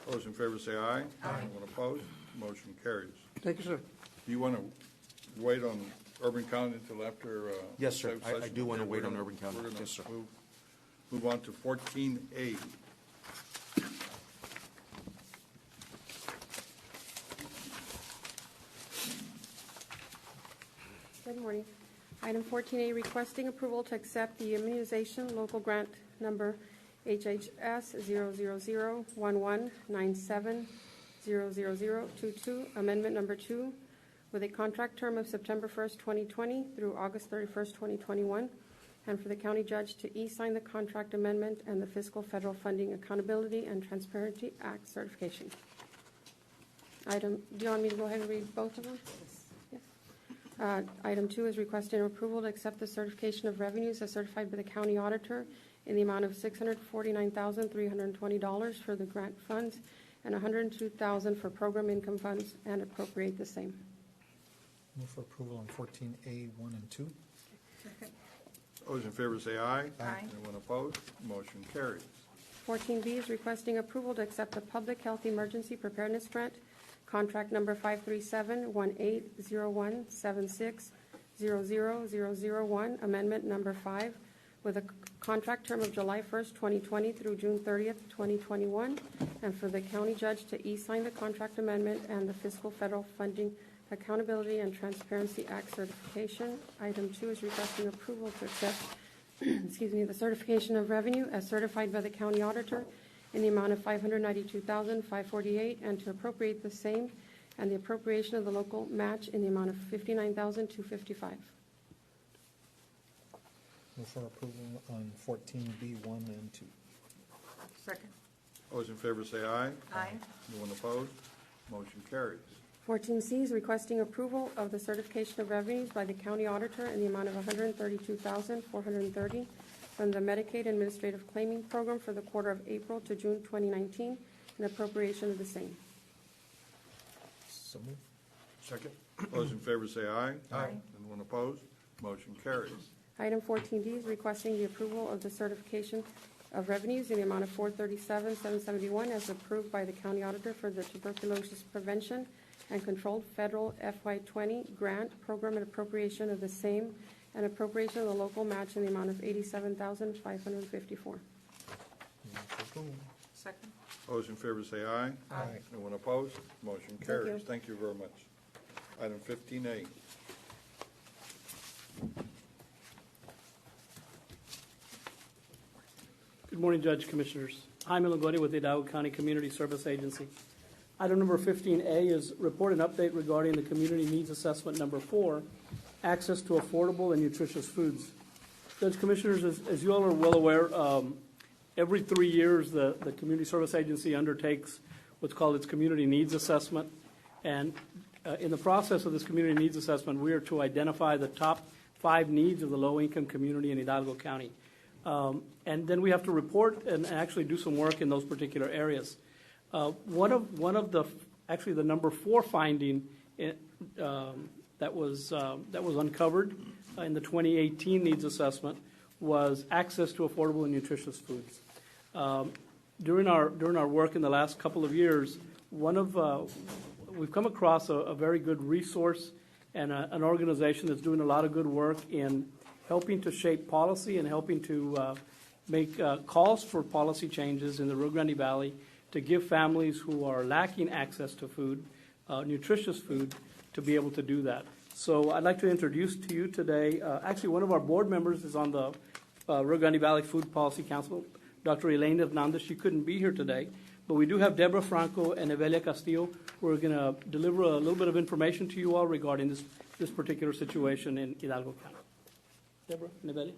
All those in favor say aye. Aye. Anyone opposed? Motion carries. Thank you, sir. Do you want to wait on Urban County until after? Yes, sir. executive I session? do want to Okay, wait we're on gonna- Urban County. We're going Yes, sir. to move on to 14A. Good morning. Item 14A, requesting approval to accept the immunization local grant number HHS 0001197000022, amendment number 2, with a contract term of September 1st, 2020 through August 31st, 2021, and for the county judge to e-sign the contract amendment and the Fiscal Federal Funding Accountability and Transparency Act certification. Do you want me to go ahead and read both of them? Yes. Item 2 is requesting approval to accept the certification of revenues as certified by the county auditor in the amount of $649,320 for the grant funds and $102,000 for program income funds, and appropriate the same. Move for approval on 14A, 1 and 2. Second. All those in favor say aye. Aye. Anyone opposed? Motion carries. 14B is requesting approval to accept the Public Health Emergency Preparedness Grant, contract number 537-180176-00001, amendment number 5, with a contract term of July 1st, 2020 through June 30th, 2021, and for the county judge to e-sign the contract amendment and the Fiscal Federal Funding Accountability and Transparency Act certification. Item 2 is requesting approval to accept the certification of revenue as certified by the county auditor in the amount of $592,548, and to appropriate the same, and the appropriation of the local match in the amount of $59,255. Move for approval on 14B, 1 and 2. Second. Those in favor say aye. Aye. Anyone opposed? Motion carries. 14C is requesting approval of the certification of revenues by the county auditor in the amount of $132,430 from the Medicaid Administrative Claiming Program for the quarter of April to June 2019 and appropriation of the same. So moved. Second. Those in favor say aye. Aye. Anyone opposed? Motion carries. Item 14D is requesting the approval of the certification of revenues in the amount of $437,771 as approved by the county auditor for the tuberculosis prevention and controlled federal FY20 grant program and appropriation of the same and appropriation of the local match in the amount of $87,554. Second. Those in favor say aye. Aye. Anyone opposed? Motion carries. you. Thank you very much. Item 15A. Good morning, Judge Commissioners. Jaime Longoria with the Hidalgo County Community Service Agency. Item number 15A is report and update regarding the Community Needs Assessment number 4, access to affordable and nutritious foods. Judge Commissioners, as you all are well aware, every 3 years the Community Service Agency undertakes what's called its Community Needs Assessment. And in the process of this Community Needs Assessment, we are to identify the top 5 needs of the low-income community in Hidalgo County. And then we have to report and actually do some work in those particular areas. One of the actually the number 4 finding that was uncovered in the 2018 needs assessment was access to affordable and nutritious foods. During our work in the last couple of years, we've come across a very good resource and an organization that's doing a lot of good work in helping to shape policy and helping to make calls for policy changes in the Rio Grande Valley to give families who are lacking access to food, nutritious food, to be able to do that. So I'd like to introduce to you today, actually one of our board members is on the Rio Grande Valley Food Policy Council, Dr. Elaine Hernandez. She couldn't be here today, but we do have Deborah Franco and Evelia Castillo who are going to deliver a little bit of information to you all regarding this particular situation in Hidalgo County. Deborah and Evelia.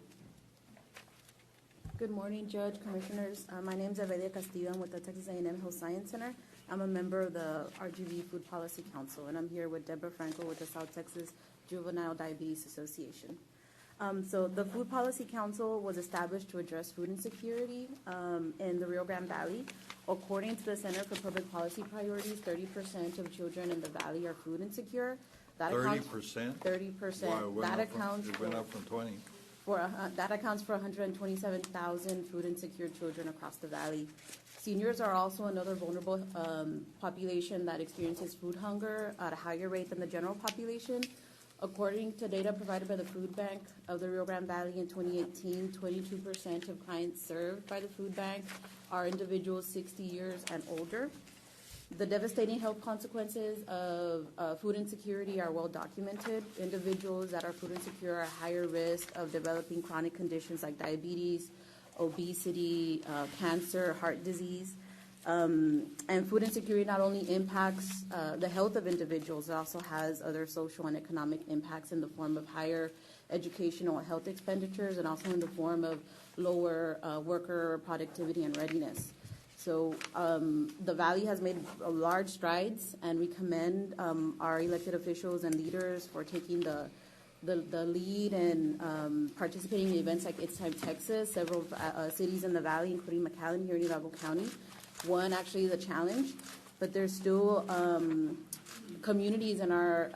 Good morning, Judge, Commissioners. My name is Evelia Castillo. I'm with the Texas A&M Health Science Center. I'm a member of the RGV Food Policy Council, and I'm here with Deborah Franco with the South Texas Juvenile Diabetes Association. So the Food Policy Council was established to address food insecurity in the Rio Grande Valley. According to the Center for Public Policy Priorities, 30% of children in the valley are food insecure. 30%? 30%. Wow, It went up from 20. That accounts for 127,000 food insecure children across the valley. Seniors are also another vulnerable population that experiences food hunger at a higher rate than the general population. According to data provided by the Food Bank of the Rio Grande Valley in 2018, 22% of clients served by the food bank are individuals 60 years and older. The devastating health consequences of food insecurity are well documented. Individuals that are food insecure are at higher risk of developing chronic conditions like diabetes, obesity, cancer, heart disease. And food insecurity not only impacts the health of individuals, it also has other social and economic impacts in the form of higher educational and health expenditures and also in the form of lower worker productivity and readiness. So the Valley has made large strides, and we commend our elected officials and leaders for taking the lead and participating in events like It's Time Texas. Several cities in the Valley, including McAllen here in Hidalgo County, won actually the challenge, but there's still communities in our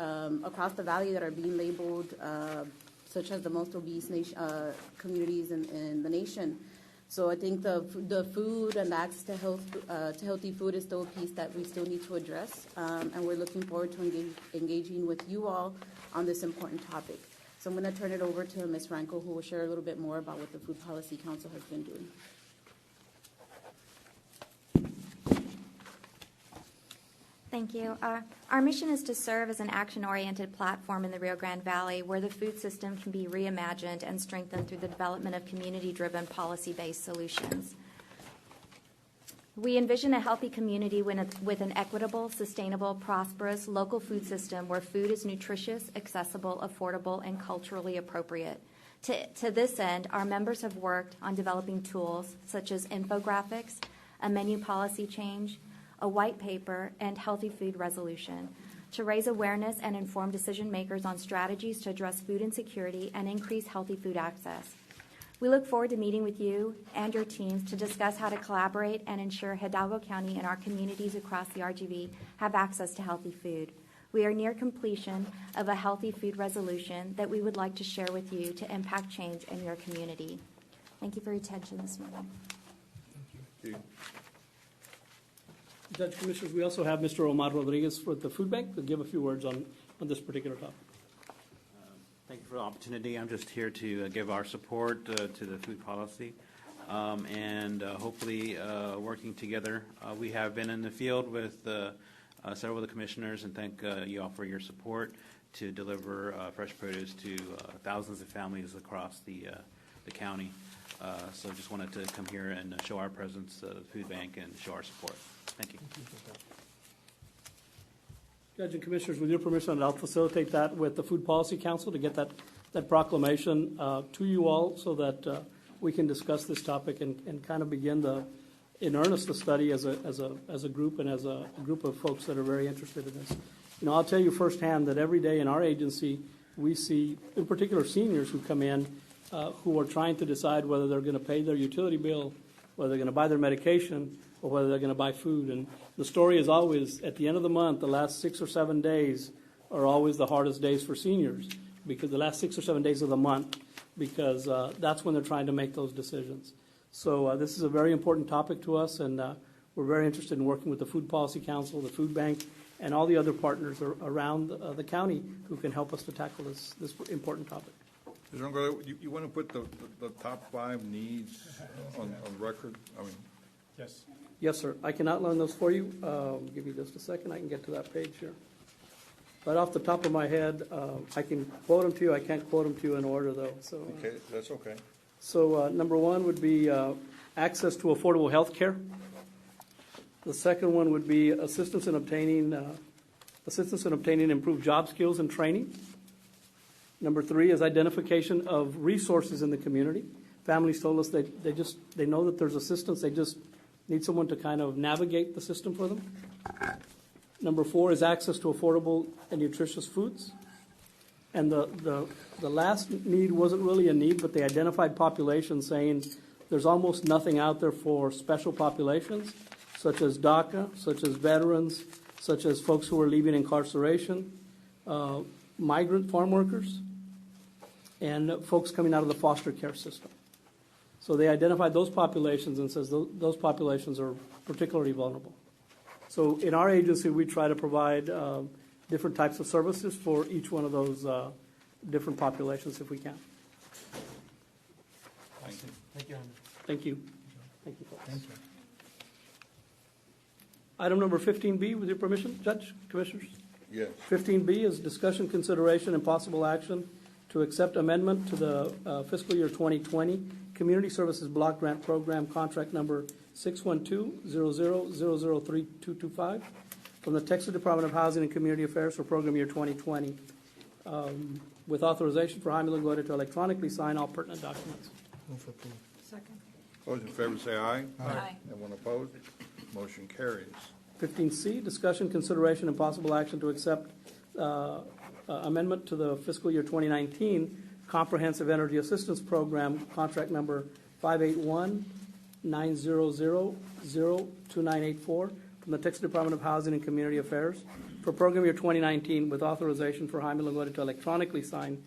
across the Valley that are being labeled such as the most obese communities in the nation. So I think the food and the access to healthy food is still a piece that we still need to address, and we're looking forward to engaging with you all on this important topic. So I'm going to turn it over to Ms. Franco, who will share a little bit more about what the Food Policy Council has been doing. Thank you. Our mission is to serve as an action-oriented platform in the Rio Grande Valley where the food system can be reimagined and strengthened through the development of community-driven, policy-based solutions. We envision a healthy community with an equitable, sustainable, prosperous, local food system where food is nutritious, accessible, affordable, and culturally appropriate. To this end, our members have worked on developing tools such as infographics, a menu policy change, a white paper, and healthy food resolution to raise awareness and inform decision makers on strategies to address food insecurity and increase healthy food access. We look forward to meeting with you and your teams to discuss how to collaborate and ensure Hidalgo County and our communities across the RGV have access to healthy food. We are near completion of a healthy food resolution that we would like to share with you to impact change in your community. Thank you for your attention this morning. Judge, Commissioners, we also have Mr. Omar Rodriguez with the Food Bank to give a few words on this particular topic. Thank you for the opportunity. I'm just here to give our support to the food policy and hopefully working together. We have been in the field with several of the commissioners and thank you all for your support to deliver fresh produce to thousands of families across the county. So just wanted to come here and show our presence at the food bank and show our support. Thank you. Judge and Commissioners, with your permission, I'll facilitate that with the Food Policy Council to get that proclamation to you all so that we can discuss this topic and kind of begin in earnest the study as a group and as a group of folks that are very interested in this. You know, I'll tell you firsthand that every day in our agency we see, in particular, seniors who come in who are trying to decide whether they're going to pay their utility bill, whether they're going to buy their medication, or whether they're going to buy food. And the story is always, at the end of the month, the last 6 or 7 days are always the hardest days for seniors, because the last 6 or 7 days of the month, because that's when they're trying to make those decisions. So this is a very important topic to us, and we're very interested in working with the Food Policy Council, the Food Bank, and all the other partners around the county who can help us to tackle this important topic. You want to put the top 5 needs on record? I mean, yes. Yes, sir. I can outline those for you. Give me just a second. I can get to that page here. Right off the top of my head, I can quote them to you. I can't quote them to you in order, though. So okay, that's okay. So number 1 would be access to affordable health care. The second one would be assistance in obtaining improved job skills and training. Number 3 is identification of resources in the community. Families told us they know that there's assistance. They just need someone to kind of navigate the system for them. Number 4 is access to affordable and nutritious foods. And the last need wasn't really a need, but they identified populations saying there's almost nothing out there for special populations, such as DACA, such as veterans, such as folks who are leaving incarceration, migrant farm workers, and folks coming out of the foster care system. So they identified those populations and says those populations are particularly vulnerable. So in our agency, we try to provide different types of services for each one of those different populations if we can. Thank you. Thank you. Thank you. Thank you, folks. Thank you. Item number 15B, with your permission, Judge, Commissioners? Yes. 15B is discussion, consideration, and possible action to accept amendment to the fiscal year 2020 Community Services Block Grant Program contract number 612-00003225 from the Texas Department of Housing and Community Affairs for program year 2020 with authorization for Jaime Longoria to electronically sign all pertinent documents. Move for approval. Second. Those in favor say aye. Aye. Anyone opposed? Motion carries. 15C, discussion, consideration, and possible action to accept amendment to the fiscal year 2019 Comprehensive Energy Assistance Program, contract number 581-900-02984 from the Texas Department of Housing and Community Affairs for program year 2019 with authorization for Jaime Longoria to electronically sign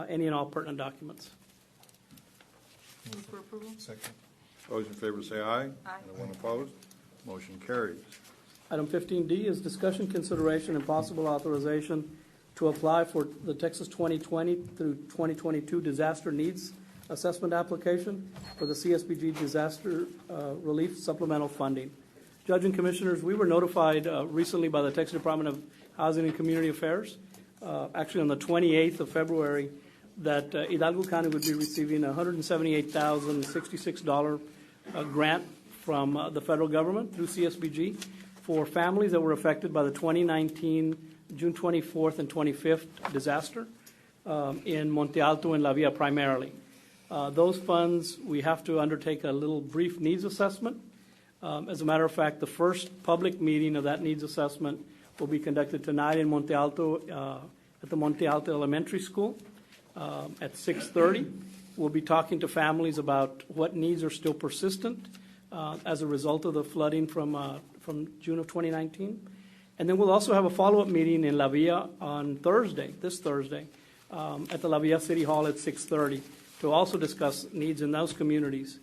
any and all pertinent documents. Move for approval. Second. Those in favor say aye. Aye. Anyone opposed? Motion carries. Item 15D is discussion, consideration, and possible authorization to apply for the Texas 2020 through 2022 Disaster Needs Assessment Application for the CSBG Disaster Relief Supplemental Funding. Judge and Commissioners, we were notified recently by the Texas Department of Housing and Community Affairs, actually on the 28th of February, that Hidalgo County would be receiving a $178,066 grant from the federal government through CSBG for families that were affected by the 2019 June 24th and 25th disaster in Monte Alto and La Villa primarily. Those funds, we have to undertake a little brief needs assessment As a matter of fact, the first public meeting of that needs assessment will be conducted tonight in Monte Alto, at the Monte Alto Elementary School at 6:30. We'll be talking to families about what needs are still persistent as a result of the flooding from June of 2019. And then we'll also have a follow-up meeting in La Villa on Thursday, this Thursday, at the La Villa City Hall at 6:30 to also discuss needs in those communities.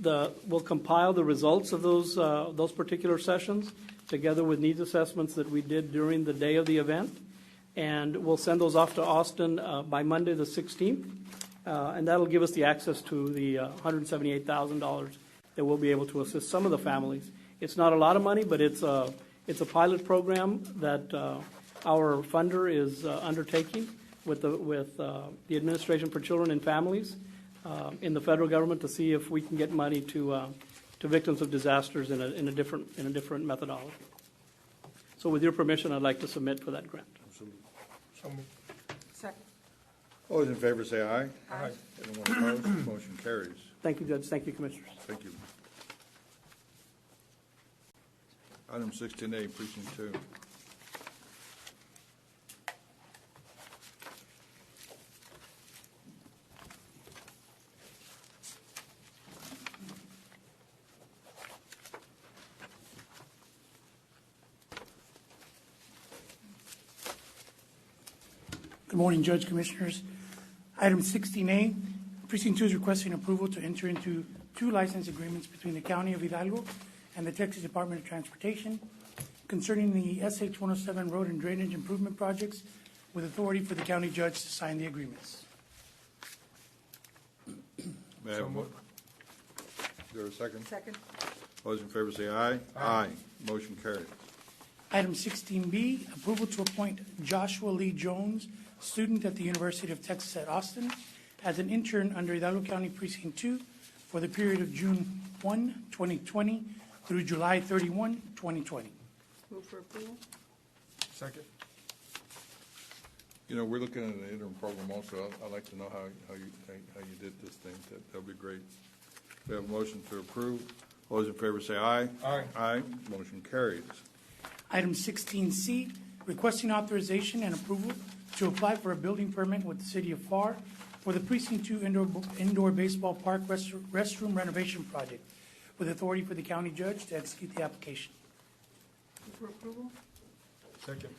We'll compile the results of those particular sessions together with needs assessments that we did during the day of the event, and we'll send those off to Austin by Monday the 16th, and that'll give us the access to the $178,000 that we'll be able to assist some of the families. It's not a lot of money, but it's a pilot program that our funder is undertaking with the Administration for Children and Families in the federal government to see if we can get money to victims of disasters in a different methodology. So, with your permission, I'd like to submit for that grant. Second. All those in favor say aye. Aye. Anyone opposed? Motion carries. Thank you, Judge. Thank you, Commissioners. Thank you. Item 16A, Precinct 2. Good morning, Judge, Commissioners. Item 16A, Precinct 2 is requesting approval to enter into 2 license agreements between the County of Hidalgo and the Texas Department of Transportation concerning the SH 107 road and drainage improvement projects with authority for the county judge to sign the agreements. May I have a motion? Is there a second? Second. All those in favor say aye. Aye. Motion carries. Item 16B, approval to appoint Joshua Lee Jones, student at the University of Texas at Austin, as an intern under Hidalgo County Precinct 2 for the period of June 1, 2020 through July 31, 2020. Move for approval. Second. You know, we're looking at an interim program also. I'd like to know how you did this thing. That'll be great. We have a motion to approve. All those in favor say aye. Aye. Aye. Motion carries. Item 16C, requesting authorization and approval to apply for a building permit with the City of FAR for the Precinct 2 indoor baseball park restroom renovation project with authority for the county judge to execute the application. Move for approval. Second.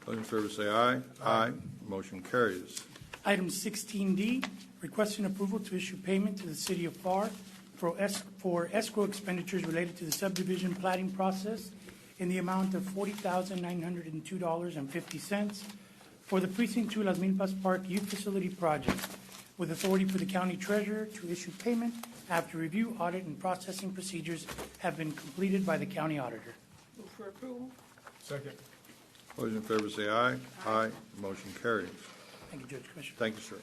All in favor say aye. Aye. Motion carries. Item 16D, requesting approval to issue payment to the City of FAR for escrow expenditures related to the subdivision plating process in the amount of $40,902.50 for the Precinct 2 Las Milpas Park Youth Facility Project, with authority for the county treasurer to issue payment after review, audit, and processing procedures have been completed by the county auditor. Move for approval. Second. All those in favor say aye. Aye. Motion carries. Thank you, Judge, Commissioner. Thank you, sir.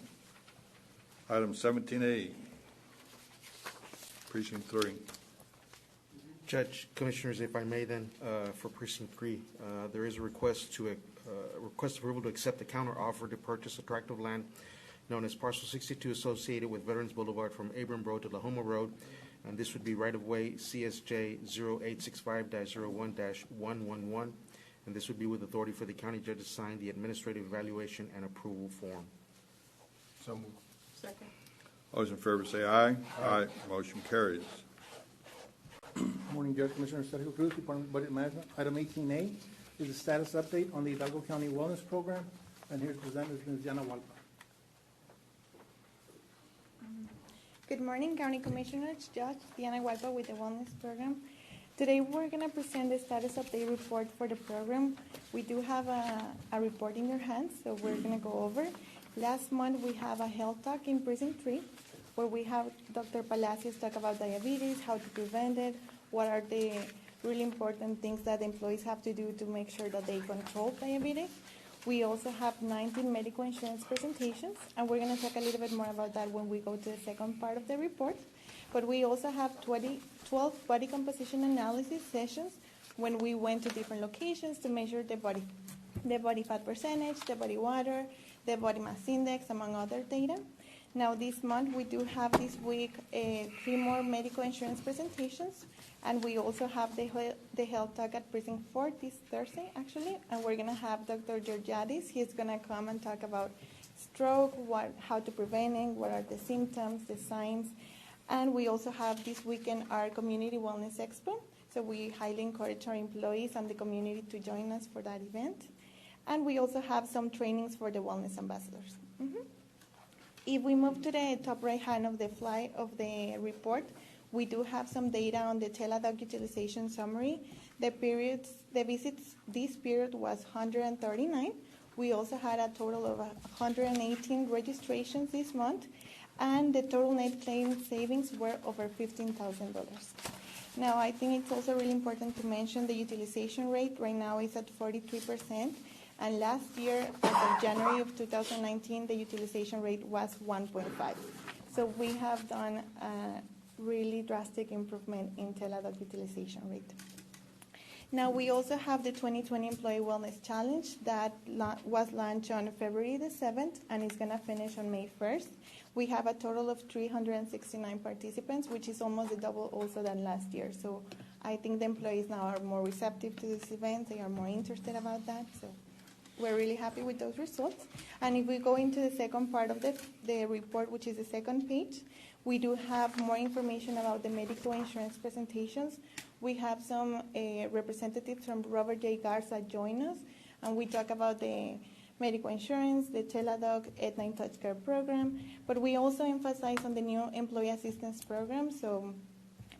Item 17A, Precinct 3. Judge, Commissioners, if I may then, for Precinct 3, there is a request approval to accept the counter offer to purchase a tract of land known as Parcel 62 associated with Veterans Boulevard from Abram Road to La Homa Road, and this would be right-of-way CSJ 0865-01-111, and this would be with authority for the county judge to sign the administrative evaluation and approval form. So moved. Second. All those in favor say aye. Aye. Motion carries. Morning, Judge, Commissioner Sergio Cruz, Department of Budget Management. Item 18A is a status update on the Hidalgo County Wellness Program, and here to present is Ms. Diana Hualpa. Good morning, County Commissioners. Judge Diana Hualpa with the Wellness Program. Today we're going to present the status update report for the program. We do have a report in your hands, so we're going to go over. Last month we have a health talk in Precinct 3, where we have Dr. Palacios talk about diabetes, how to prevent it, what are the really important things that employees have to do to make sure that they control diabetes. We also have 19 medical insurance presentations, and we're going to talk a little bit more about that when we go to the second part of the report. But we also have 12 body composition analysis sessions when we went to different locations to measure the body fat percentage, the body water, the body mass index, among other data. Now, this month, we do have this week 3 more medical insurance presentations, and we also have the health talk at Precinct 4 this Thursday, actually, and we're going to have Dr. Georgiadis. He's going to come and talk about stroke, how to prevent it, what are the symptoms, the signs, and we also have this weekend our Community Wellness Expo, so we highly encourage our employees and the community to join us for that event, and we also have some trainings for the wellness ambassadors. If we move to the top right hand of the report, we do have some data on the Teladoc utilization summary. The visits this period was 139. We also had a total of 118 registrations this month, and the total net claim savings were over $15,000. Now, I think it's also really important to mention the utilization rate. Right now is at 43%. And last year, as of January of 2019, the utilization rate was 1.5. So we have done a really drastic improvement in Teladoc utilization rate. Now, we also have the 2020 Employee Wellness Challenge that was launched on February the 7th, and it's going to finish on May 1st. We have a total of 369 participants, which is almost the double also than last year. So I think the employees now are more receptive to this event. They are more interested about that. So we're really happy with those results. And if we go into the second part of the report, which is the second page, we do have more information about the medical insurance presentations. We have some representatives from Robert J. Garza join us, and we talk about the medical insurance, the Teladoc Aetna in Touch Care program, but we also emphasize on the new employee assistance program. So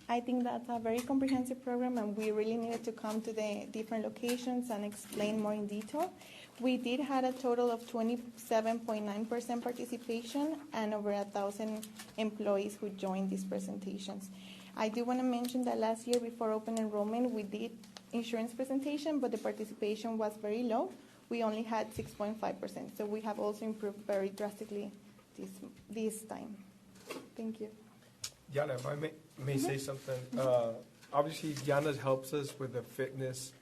I think that's a very comprehensive program, and we really needed to come to the different locations and explain more in detail. We did have a total of 27.9% participation and over 1,000 employees who joined these presentations. I do want to mention that last year before open enrollment, we did insurance presentation, but the participation was very low. We only had 6.5%. So we have also improved very drastically this time. Thank you. Diana, if I may say something. Obviously, Diana helps us with the fitness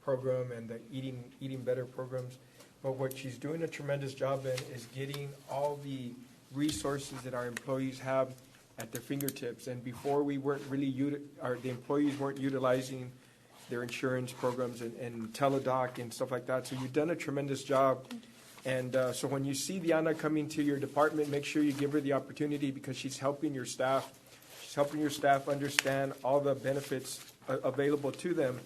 program and the eating better programs. But what she's doing a tremendous job in is getting all the resources that our employees have at their fingertips. And before we weren't really, the employees weren't utilizing their insurance programs and Teladoc and stuff like that. So you've done a tremendous job. And so when you see Diana coming to your department, make sure you give her the opportunity because she's helping your staff. She's helping your staff understand all the benefits available to them.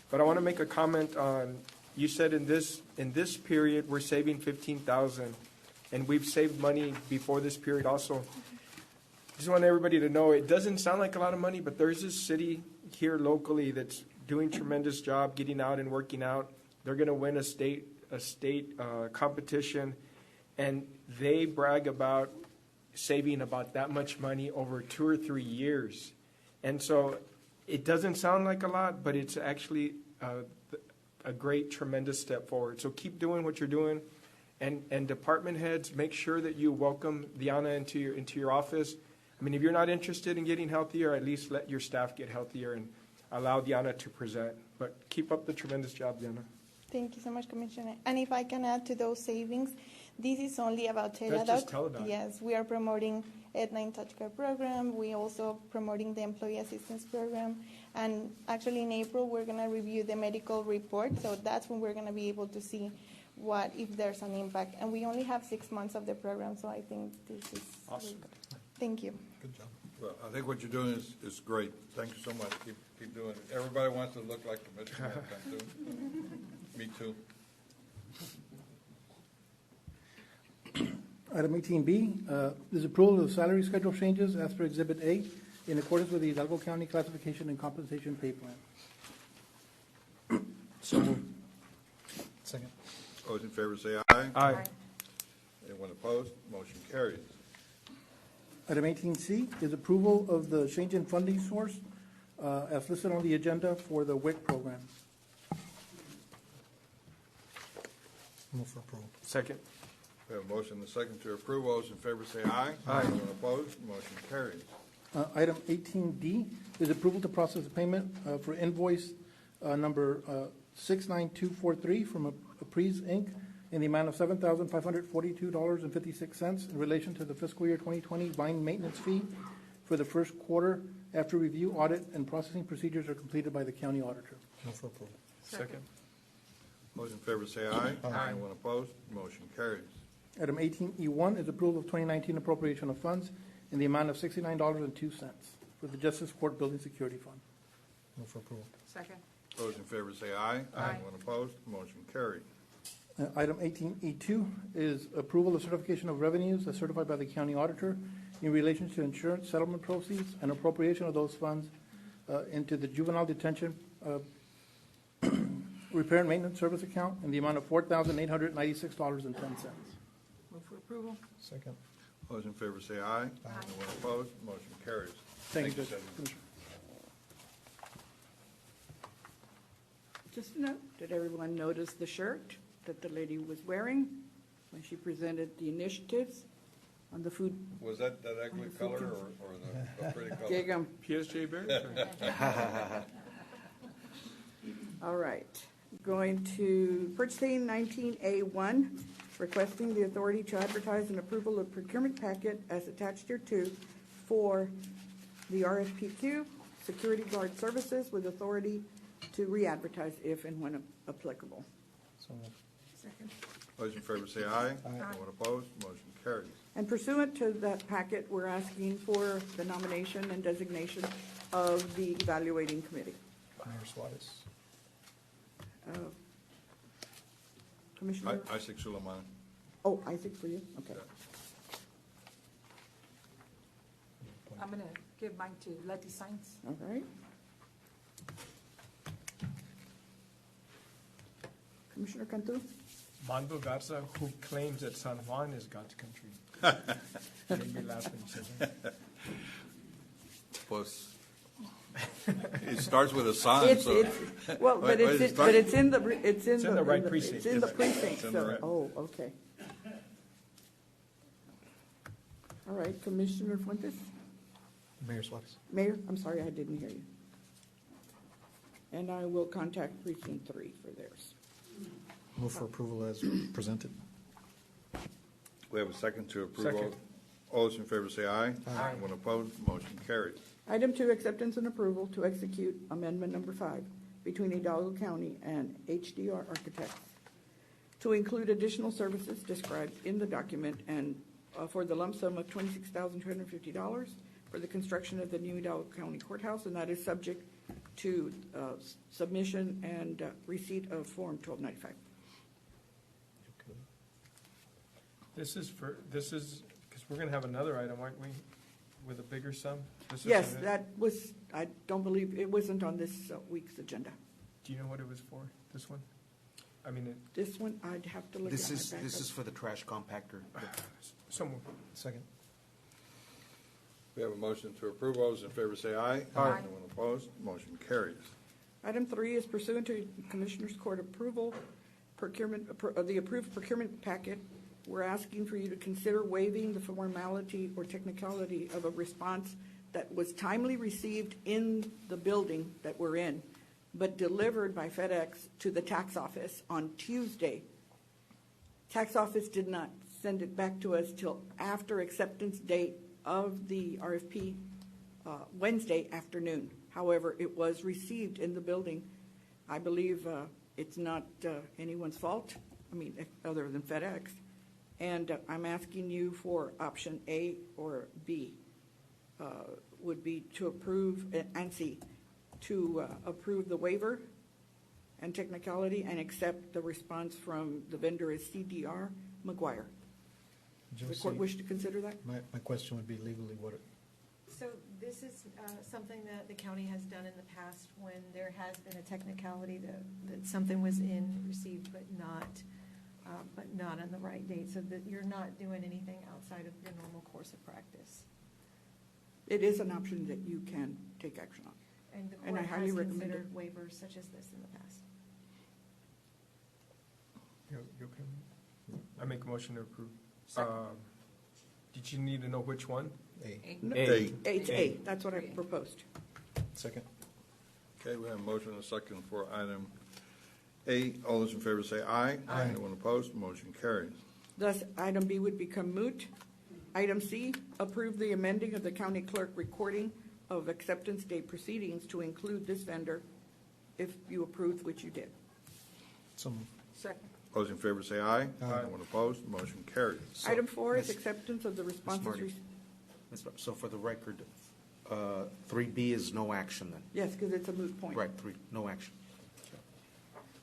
But I want to make a comment on, you said in this period we're saving $15,000, and we've saved money before this period also. Just want everybody to know it doesn't sound like a lot of money, but there's this city here locally that's doing a tremendous job getting out and working out. They're going to win a state competition, and they brag about saving about that much money over 2 or 3 years. And so it doesn't sound like a lot, but it's actually a great, tremendous step forward. So keep doing what you're doing. And department heads, make sure that you welcome Diana into your office. I mean, if you're not interested in getting healthier, at least let your staff get healthier and allow Diana to present. But keep up the tremendous job, Diana. Thank you so much, Commissioner. And if I can add to those savings, this is only about Teladoc. That's just Teladoc. Yes, we are promoting Aetna in Touch Care program. We also promoting the employee assistance program. And actually in April, we're going to review the medical report. So that's when we're going to be able to see if there's an impact. And we only have 6 months of the program, so I think this is awesome. really good. Thank you. Good job. Well, I think what you're doing is great. Thank you so much. Keep doing it. Everybody wants to look like Commissioner. Me too. Item 18B is approval of salary schedule changes as per Exhibit A in accordance with the Hidalgo County Classification and Compensation Pay Plan. So moved. Second. Those in favor say aye. Aye. Anyone opposed? Motion carries. Item 18C is approval of the change in funding source as listed on the agenda for the WIC program. Move for approval. Second. We have a motion and a second to approve. Those in favor say aye. Aye. Anyone opposed? Motion carries. Item 18D is approval to process a payment for invoice number 69243 from Aprise Inc. in the amount of $7,542.56 in relation to the fiscal year 2020 line maintenance fee for the first quarter after review, audit, and processing procedures are completed by the county auditor. Move for approval. Second. Those in favor say aye. Anyone opposed? Motion carries. Item 18E1 is approval of 2019 appropriation of funds in the amount of $69.02 for the Justice Court Building Security Fund. Move for approval. Second. Those in favor say aye. Anyone opposed? Motion carried. Item 18E2 is approval of certification of revenues as certified by the county auditor in relation to insurance settlement proceeds and appropriation of those funds into the juvenile detention repair and maintenance service account in the amount of $4,896.10. Move for approval. Second. Those in favor say aye. Anyone opposed? Motion carries. Thank you, Judge. Senator. Commissioner. Just a note, did everyone notice the shirt that the lady was wearing when she presented the initiatives on the food? Was that ugly color or the pretty color? Gigam. PSJ Bears? All right. Going to purchasing 19A1, requesting the authority to advertise an approval of procurement packet as attached hereto for the RFPQ security guard services with authority to re-advertise if and when applicable. So moved. Second. Those in favor say aye. Anyone opposed? Motion carries. And pursuant to that packet, we're asking for the nomination and designation of the evaluating committee. Mayor Suarez. Commissioner? Isaac Suleiman. Oh, Isaac for you? Okay. I'm going to give mine to Letty Science. All right. Commissioner Cantu? Mando Garza, who claims that San Juan is God's country. Made me laugh when you said that. Plus, it starts with a sign, so. Well, but it's in the right precinct. It's in the precinct, It's in the so, right. oh, okay. All right, Commissioner Fuentes? Mayor Suarez. Mayor, I'm sorry, I didn't hear you. And I will contact precinct 3 for theirs. Move for approval as presented. We have a second to approve. Second. All those in favor say aye. Anyone opposed? Motion carries. Item 2, acceptance and approval to execute amendment number 5 between Hidalgo County and HDR Architects to include additional services described in the document and for the lump sum of $26,250 for the construction of the new Hidalgo County Courthouse, and that is subject to submission and receipt of Form 1295. This is, because we're going to have another item, aren't we, with a bigger sum? This is Yes, an- that was, I don't believe, it wasn't on this week's agenda. Do you know what it was for, this one? I mean, This one, I'd have to look at my backup. This is for the trash compactor. someone, Second. We have a motion to approve. All those in favor say aye. Aye. Anyone opposed? Motion carries. Item 3 is pursuant to Commissioners Court approval, the approved procurement packet. We're asking for you to consider waiving the formality or technicality of a response that was timely received in the building that we're in, but delivered by FedEx to the tax office on Tuesday. Tax office did not send it back to us till after acceptance date of the RFP, Wednesday afternoon. However, it was received in the building. I believe it's not anyone's fault, other than FedEx. And I'm asking you for option A or B, would be to approve, and C, to approve the waiver and technicality and accept the response from the vendor is CDR McGuire. Does the court wish to consider that? My question would be legally what, So this is something that the county has done in the past when there has been a technicality that something was received but not on the right date, so that you're not doing anything outside of your normal course of practice. It is an option that you can take action on. And the And I court highly has recommend it. considered waivers such as this in the past. you okay? I make a motion to approve. Second. Did you need to know which one? A. No, A. It's A, that's what I proposed. Second. Okay, we have a motion and a second for item A, all those in favor say aye. Aye. Anyone opposed? Motion carries. Thus, item B would become moot. Item C, approve the amending of the county clerk recording of acceptance date proceedings to include this vendor, if you approve, which you did. So moved. Second. All those in favor say aye. Aye. Anyone opposed? Motion carries. Item 4 is acceptance of the responses. Marty. So for the record, 3B is no action then? Yes, because it's a moot point. Right, 3, no action.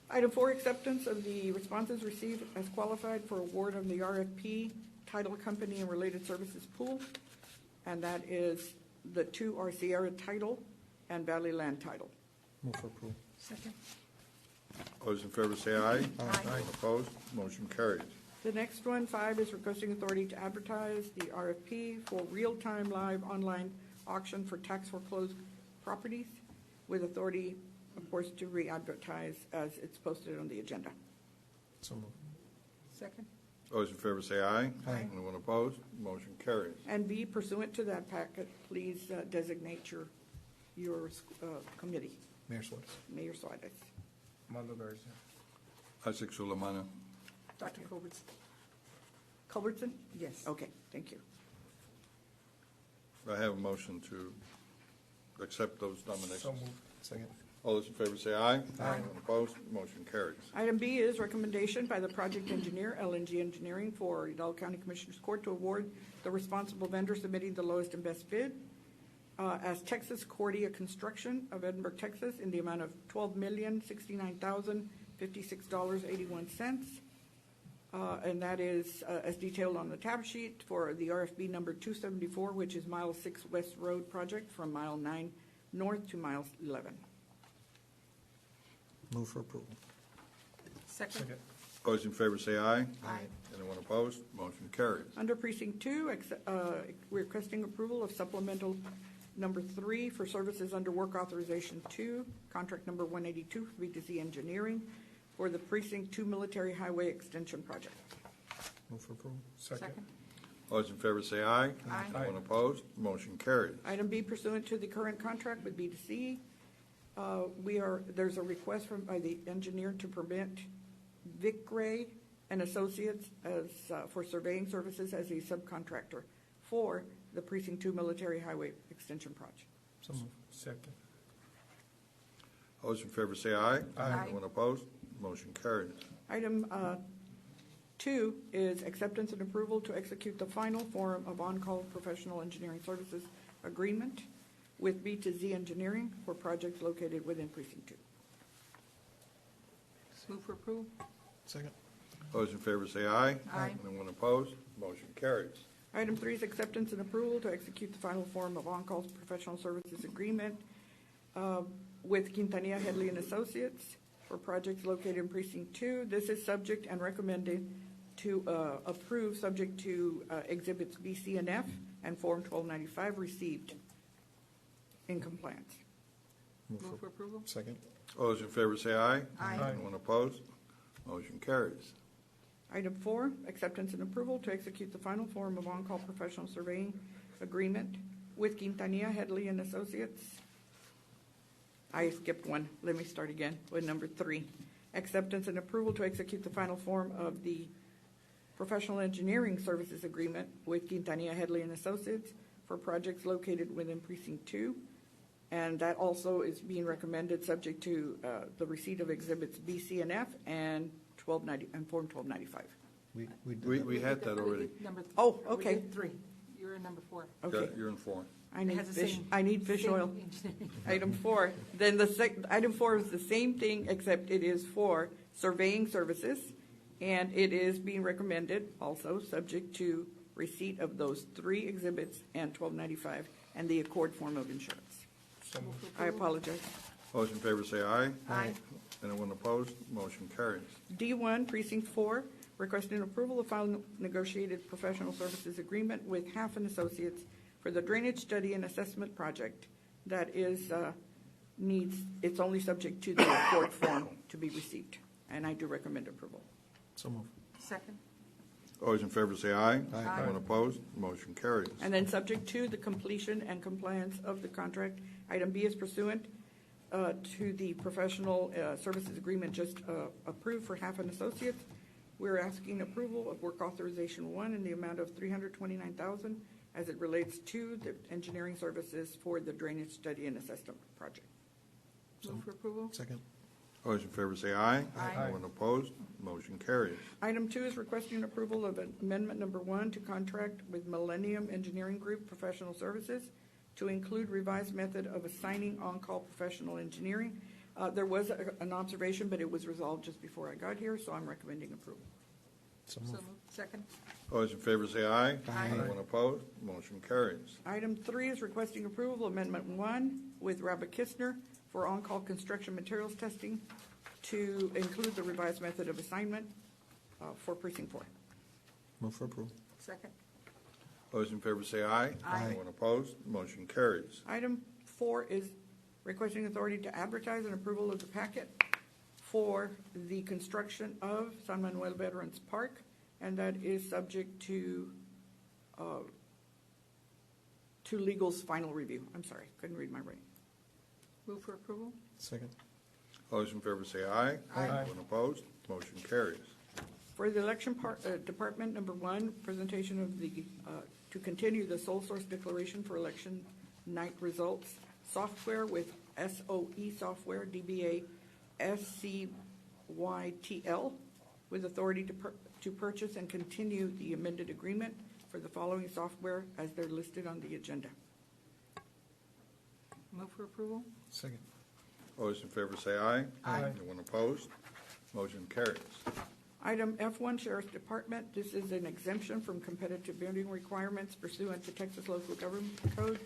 Item 4, acceptance of the responses received as qualified for award of the RFP title company and related services pool, and that is the two are Sierra Title and Valley Land Title. Move for approval. Second. All those in favor say aye. Aye. Anyone opposed? Motion carries. The next one, 5, is requesting authority to advertise the RFP for real-time live online auction for tax foreclosed properties, with authority, of course, to re-advertise as it's posted on the agenda. So moved. Second. All those in favor say aye. Aye. Anyone opposed? Motion carries. And B, pursuant to that packet, please designate your committee. Mayor Suarez. Mayor Suarez. Armando Garcia. Isaac Sulamana. Dr. Culbertson. Culbertson? Yes. Okay, thank you. I have a motion to accept those nominations. So moved. Second. All those in favor say aye. Aye. Anyone opposed? Motion carries. Item B is recommendation by the project engineer, LNG Engineering, for Hidalgo County Commissioners Court to award the responsible vendor submitting the lowest and best bid as Texas Cordia Construction of Edinburgh, Texas, in the amount of $12,069,056.81. And that is as detailed on the tab sheet for the RFB number 274, which is Mile 6 West Road project from Mile 9 North to Mile 11. Move for approval. Second. All those in favor say aye. Aye. Anyone opposed? Motion carries. Under Precinct 2, requesting approval of supplemental number 3 for services under Work Authorization 2, contract number 182 for B2Z Engineering for the Precinct 2 Military Highway Extension Project. Move for approval. Second. All those in favor say aye. Aye. Anyone opposed? Motion carries. Item B, pursuant to the current contract with B2C, there's a request by the engineer to permit Vic Gray and Associates as for surveying services as a subcontractor for the Precinct 2 Military Highway Extension Project. So moved. Second. All those in favor say aye. Aye. Anyone opposed? Motion carries. Item 2 is acceptance and approval to execute the final form of on-call professional engineering services agreement with B2Z Engineering for projects located within Precinct 2. Move for approval. Second. All those in favor say aye. Aye. Anyone opposed? Motion carries. Item 3 is acceptance and approval to execute the final form of on-call professional services agreement with Quintanilla Headley and Associates for projects located in Precinct 2. This is subject and recommended to approve, subject to Exhibits B, C, and F, and Form 1295 received in compliance. Move for approval. Second. All those in favor say aye. Aye. Anyone opposed? Motion carries. Item 4, acceptance and approval to execute the final form of on-call professional surveying agreement with Quintanilla Headley and Associates. I skipped one. Let me start again with number 3. Acceptance and approval to execute the final form of the professional engineering services agreement with Quintanilla Headley and Associates for projects located within Precinct 2. And that also is being recommended subject to the receipt of Exhibits B, C, and F and 1290 and Form 1295. We had that already. Oh, okay. We did 3. You're in number 4. Okay. Yeah, you're in 4. I need has the fish. same- I need fish same oil. engineering. Item 4. Then item 4 is the same thing, except it is for surveying services, and it is being recommended also subject to receipt of those 3 exhibits and 1295 and the accord form of insurance. So moved. I apologize. All those in favor say aye. Aye. Anyone opposed? Motion carries. D1, Precinct 4, requesting approval of final negotiated professional services agreement with Half and Associates for the drainage study and assessment project that is it's only subject to the accord form to be received, and I do recommend approval. So moved. Second. All those in favor say aye. Aye. Anyone opposed? Motion carries. And then subject to the completion and compliance of the contract, item B is pursuant to the professional services agreement just approved for Half and Associates. We're asking approval of work authorization 1 in the amount of $329,000 as it relates to the engineering services for the drainage study and assessment project. Move for approval. Second. All those in favor say aye. Aye. Anyone opposed? Motion carries. Item 2 is requesting approval of amendment number 1 to contract with Millennium Engineering Group Professional Services to include revised method of assigning on-call professional engineering. There was an observation, but it was resolved just before I got here, so I'm recommending approval. So So moved. moved. Second. All those in favor say aye. Aye. Anyone opposed? Motion carries. Item 3 is requesting approval of Amendment 1 with Robert Kistner for on-call construction materials testing to include the revised method of assignment for Precinct 4. Move for approval. Second. All those in favor say aye. Aye. Anyone opposed? Motion carries. Item 4 is requesting authority to advertise and approval of the packet for the construction of San Manuel Veterans Park, and that is subject to legal's final review. I'm sorry, couldn't read my writing. Move for approval. Second. All those in favor say aye. Aye. Anyone opposed? Motion carries. For the election department, number 1, presentation of the, to continue the sole source declaration for election night results software with SOE software, DBA SCYTL, with authority to purchase and continue the amended agreement for the following software as they're listed on the agenda. Move for approval. Second. All those in favor say aye. Aye. Anyone opposed? Motion carries. Item F1, Sheriff's Department. This is an exemption from competitive bidding requirements pursuant to Texas Local Government Code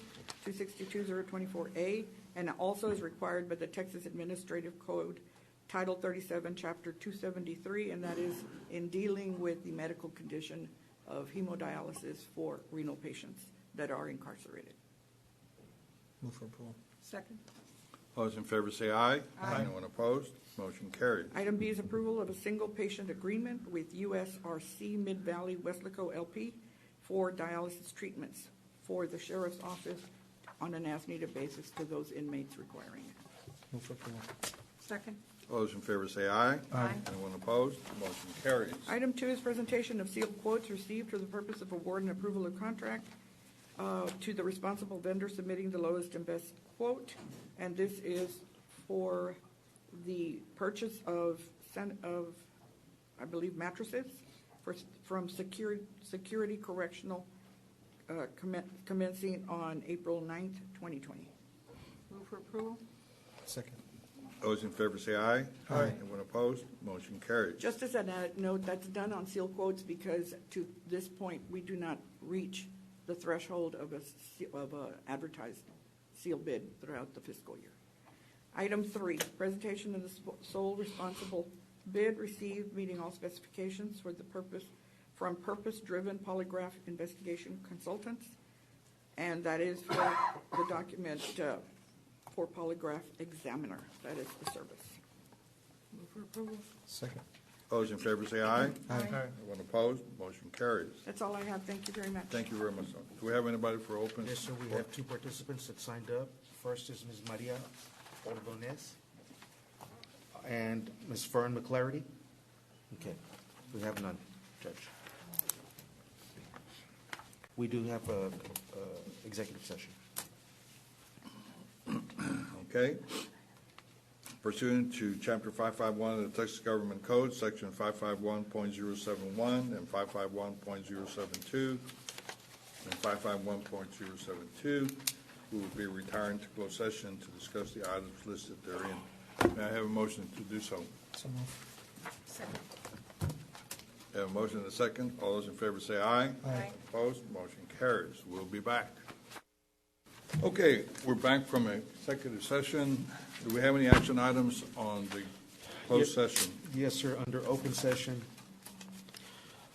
262024A, and also is required by the Texas Administrative Code Title 37, Chapter 273, and that is in dealing with the medical condition of hemodialysis for renal patients that are incarcerated. Move for approval. Second. All those in favor say aye. Aye. Anyone opposed? Motion carries. Item B is approval of a single patient agreement with USRC Mid-Valley Westlaco LP for dialysis treatments for the sheriff's office on an as-needed basis to those inmates requiring it. Move for approval. Second. All those in favor say aye. Aye. Anyone opposed? Motion carries. Item 2 is presentation of sealed quotes received for the purpose of award and approval of contract to the responsible vendor submitting the lowest and best quote. And this is for the purchase of I believe, mattresses from Security Correctional commencing on April 9th, 2020. Move for approval. Second. Those in favor say aye. Aye. Anyone opposed? Motion carries. Just as an added note, that's done on sealed quotes because to this point, we do not reach the threshold of a advertised sealed bid throughout the fiscal year. Item 3, presentation of the sole responsible bid received meeting all specifications for the purpose-driven polygraph investigation consultants, and that is for the document for polygraph examiner. That is the service. Move for approval. Second. Those in favor say aye. Aye. Anyone opposed? Motion carries. That's all I have. Thank you very much. Thank you very much, sir. Do we have anybody for open? Yes, sir, we have 2 participants that signed up. First is Ms. Maria Ordonez and Ms. Fern McClarity. Okay, we have none, Judge. We do have a executive session. Okay. Pursuant to Chapter 551 of the Texas Government Code, Section 551.071 and 551.072 and 551.072, we will be retiring to closed session to discuss the items listed therein. May I have a motion to do so? So move. Second. I have a motion and a second. All those in favor say aye. Aye. Opposed? Motion carries. We'll be back. Okay, we're back from executive session. Do we have any action items on the closed session? Yes, sir, under open session,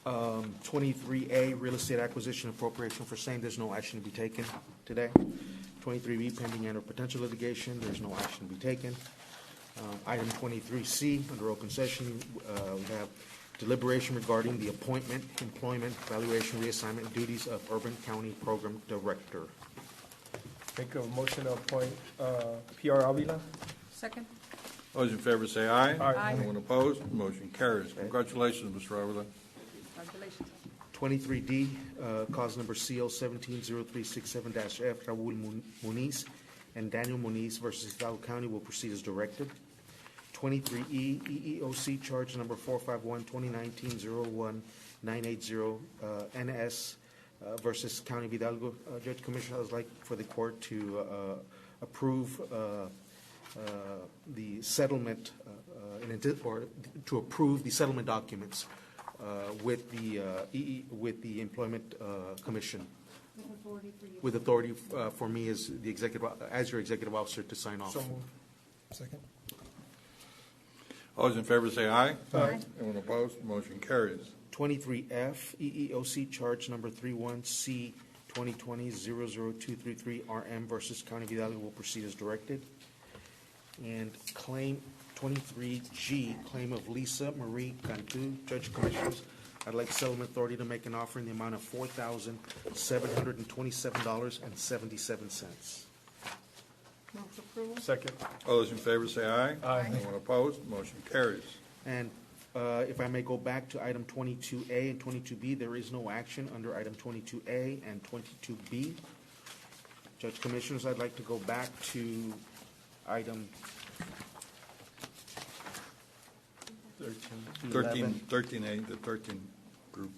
23A, real estate acquisition appropriation for same, there's no action to be taken today. 23B, pending and or potential litigation, there's no action to be taken. Item 23C, under open session, we have deliberation regarding the appointment, employment, evaluation, reassignment, duties of Urban County Program Director. Make a motion to appoint P.R. Avila. Second. Those in favor say aye. Aye. Anyone opposed? Motion carries. Congratulations, Mr. Avila. Congratulations. 23D, cause number CO 170367-F, Raul Muniz and Daniel Muniz versus Hidalgo County will proceed as directed. 23E, EEOC charge number 451-2019-01980, NS versus County of Hidalgo. Judge Commissioner, I would like for the court to approve the settlement, or to approve the settlement documents with the Employment Commission, with authority for me as the executive, as your executive officer to sign off. So moved. Second. All those in favor say aye. Aye. Anyone opposed? Motion carries. 23F, EEOC charge number 31C 2020-00233 RM versus County of Hidalgo will proceed as directed. And claim 23G, claim of Lisa Marie Cantu. Judge Commissioners, I'd like settlement authority to make an offer in the amount of $4,727.77. Move for approval. Second. All those in favor say aye. Aye. Anyone opposed? Motion carries. And if I may go back to item 22A and 22B, there is no action under item 22A and 22B. Judge Commissioners, I'd like to go back to item 11. 13A, the 13 group.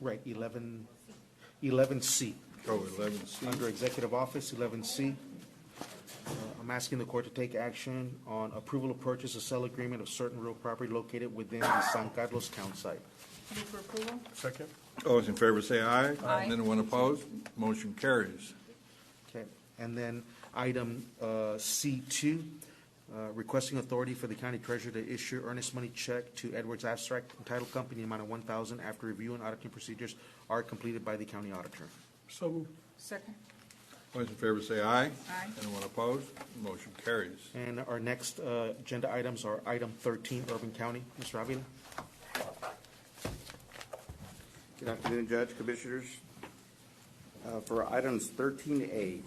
Right, 11C. Oh, 11C. Under Executive Office, 11C. I'm asking the court to take action on approval of purchase or sale agreement of certain real property located within the San Carlos Town site. Move for approval. Second. All those in favor say aye. Aye. Anyone opposed? Motion carries. Okay, and then item C2, requesting authority for the county treasurer to issue earnest money check to Edwards Abstract and Title Company, amount of $1,000 after review and auditing procedures are completed by the county auditor. So moved. Second. All those in favor say aye. Aye. Anyone opposed? Motion carries. And our next agenda items are item 13, Urban County. Mr. Avila? Good afternoon, Judge, Commissioners. For items 13A,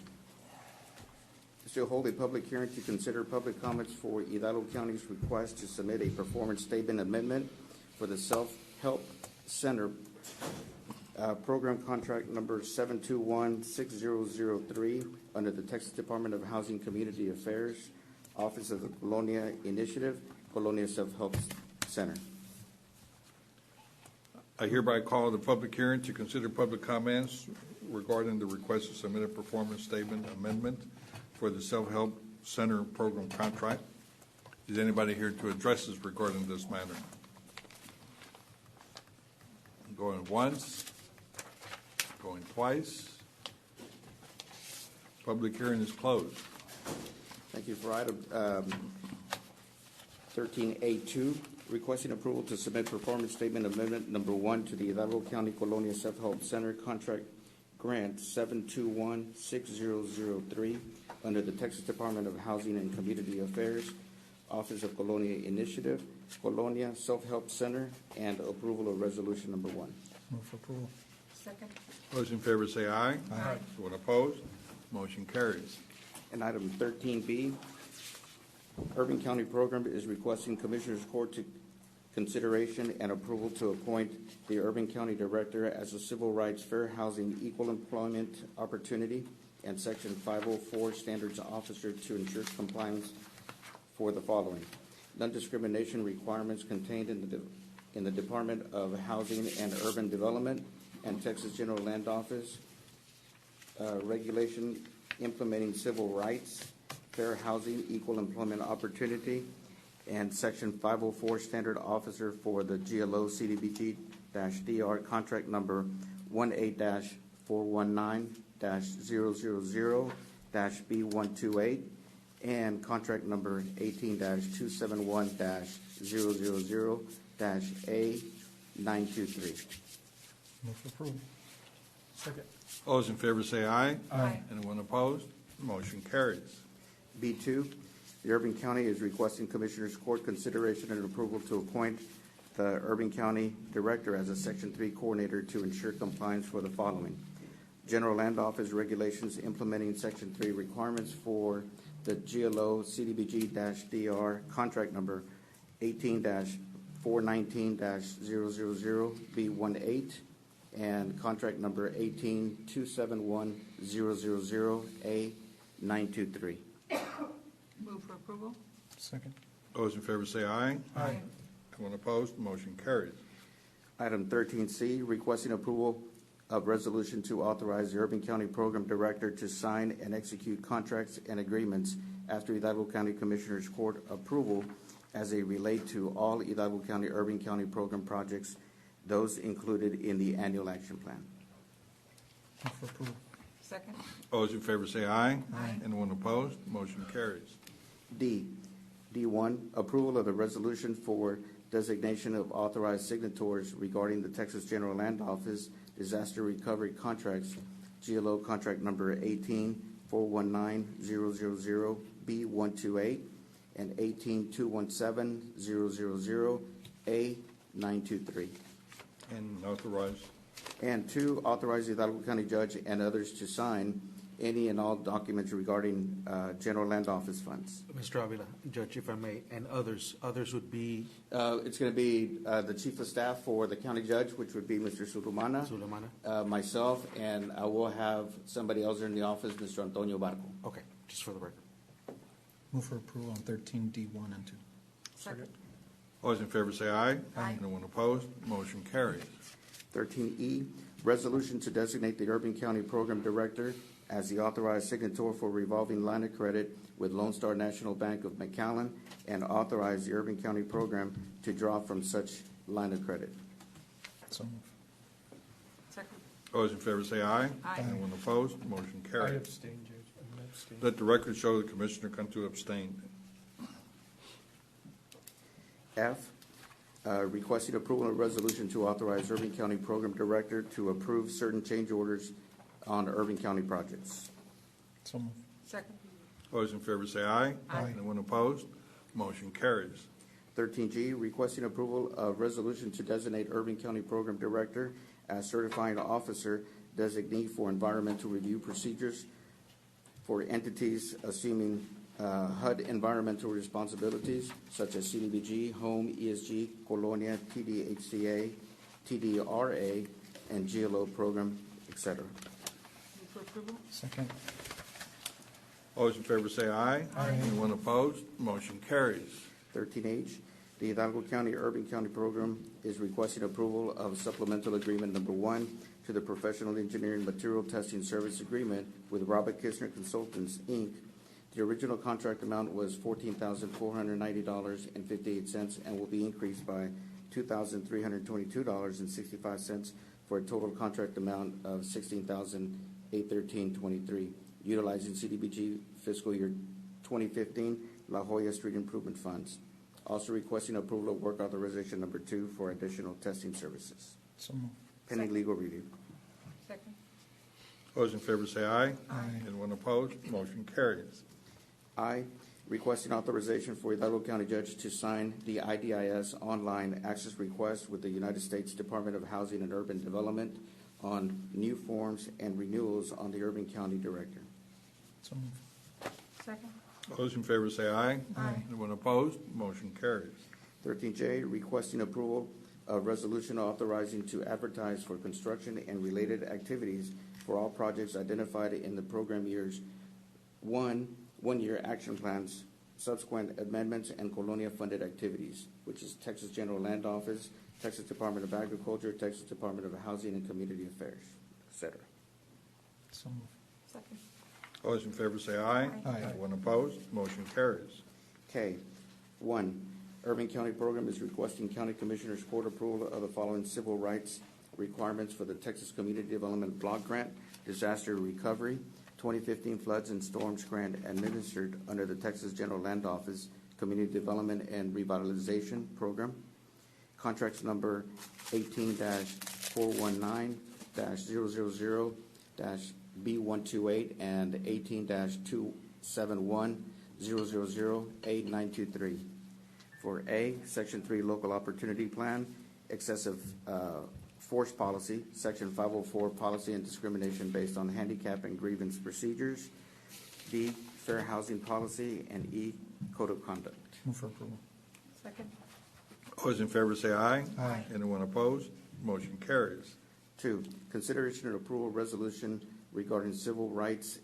to hold a public hearing to consider public comments for Hidalgo County's request to submit a performance statement amendment for the Self-Help Center program contract number 7216003 under the Texas Department of Housing Community Affairs, Office of the Colonia Initiative, Colonia Self-Help Center. I hereby call the public hearing to consider public comments regarding the request to submit a performance statement amendment for the Self-Help Center program contract. Is anybody here to address us regarding this matter? Going once, going twice. Public hearing is closed. Thank you. For item 13A2, requesting approval to submit performance statement amendment number 1 to the Hidalgo County Colonia Self-Help Center contract grant 7216003 under the Texas Department of Housing and Community Affairs, Office of Colonia Initiative, Colonia Self-Help Center, and approval of resolution number 1. Move for approval. Second. Those in favor say aye. Aye. Anyone opposed? Motion carries. And item 13B, Urban County Program is requesting Commissioners Court to consideration and approval to appoint the Urban County Director as a Civil Rights, Fair Housing, Equal Employment Opportunity, and Section 504 Standards Officer to ensure compliance for the following: non-discrimination requirements contained in the Department of Housing and Urban Development and Texas General Land Office regulation implementing civil rights, fair housing, equal employment opportunity, and Section 504 Standard Officer for the GLO CDBG-DR contract number 18-419-000-B128 and contract number 18-271-000-A923. Move for approval. Second. All those in favor say aye. Aye. Anyone opposed? Motion carries. B2, the Urban County is requesting Commissioners Court consideration and approval to appoint the Urban County Director as a Section 3 Coordinator to ensure compliance for the following: General Land Office regulations implementing Section 3 requirements for the GLO CDBG-DR contract number 18-419-000B18 and contract number 18-271-000A923. Move for approval. Second. Those in favor say aye. Aye. Anyone opposed? Motion carries. Item 13C, requesting approval of resolution to authorize the Urban County Program Director to sign and execute contracts and agreements after Hidalgo County Commissioners Court approval as they relate to all Hidalgo County Urban County Program projects, those included in the annual action plan. Move for approval. Second. Those in favor say aye. Aye. Anyone opposed? Motion carries. D1, approval of the resolution for designation of authorized signatories regarding the Texas General Land Office disaster recovery contracts, GLO contract number 18-419-000B128 and 18-217-000A923. And authorize. And 2, authorize the Hidalgo County Judge and others to sign any and all documents regarding General Land Office funds. Mr. Avila, Judge, if I may, and others would be? It's going to be the Chief of Staff for the County Judge, which would be Mr. Sulumana, myself, and I will have somebody else in the office, Mr. Antonio Barco. Okay, just for the record. Move for approval on 13D1 and 2. Second. Those in favor say aye. Aye. Anyone opposed? Motion carries. 13E, resolution to designate the Urban County Program Director as the authorized signator for revolving line of credit with Lone Star National Bank of McAllen and authorize the Urban County Program to draw from such line of credit. So move. Second. Those in favor say aye. Aye. Anyone opposed? Motion I carries. abstain, Judge. I'm abstaining. Let the record show the Commissioner Cantu abstained. F, requesting approval of resolution to authorize Urban County Program Director to approve certain change orders on Urban County projects. So move. Second. Those in favor say aye. Aye. Anyone opposed? Motion carries. 13G, requesting approval of resolution to designate Urban County Program Director as certifying officer designee for environmental review procedures for entities assuming HUD environmental responsibilities such as CDBG, Home, ESG, Colonia, TDHCA, TDRA, and GLO program, etc. Move for approval. Second. Those in favor say aye. Aye. Anyone opposed? Motion carries. 13H, the Hidalgo County Urban County Program is requesting approval of supplemental agreement number 1 to the Professional Engineering Material Testing Service Agreement with Robert Kistner Consultants, Inc. The original contract amount was $14,490.58 and will be increased by $2,322.65 for a total contract amount of $16,813.23, utilizing CDBG fiscal year 2015 La Jolla Street Improvement Funds. Also requesting approval of work authorization number 2 for additional testing services. So move. Pending legal review. Second. Those in favor say aye. Aye. Anyone opposed? Motion carries. I, requesting authorization for Hidalgo County Judge to sign the IDIS online access request with the United States Department of Housing and Urban Development on new forms and renewals on the Urban County Director. So move. Second. Those in favor say aye. Aye. Anyone opposed? Motion carries. 13J, requesting approval of resolution authorizing to advertise for construction and related activities for all projects identified in the program years 1-year action plans, subsequent amendments, and Colonia-funded activities, which is Texas General Land Office, Texas Department of Agriculture, Texas Department of Housing and Community Affairs, etc. So move. Second. Those in favor say aye. Aye. Anyone opposed? Motion carries. K, 1, Urban County Program is requesting County Commissioners Court approval of the following civil rights requirements for the Texas Community Development Block Grant, Disaster Recovery, 2015 Floods and Storms Grant administered under the Texas General Land Office Community Development and Revitalization Program. Contracts number 18-419-000-B128 and 18-271-000-A923. For A, Section 3 Local Opportunity Plan, excess of Force Policy, Section 504, Policy and Discrimination Based on Handicap and Grievance Procedures, D, Fair Housing Policy, and E, Code of Conduct. Move for approval. Second. All those in favor say aye. Aye. Anyone opposed? Motion carries. 2, consideration and approval resolution regarding civil rights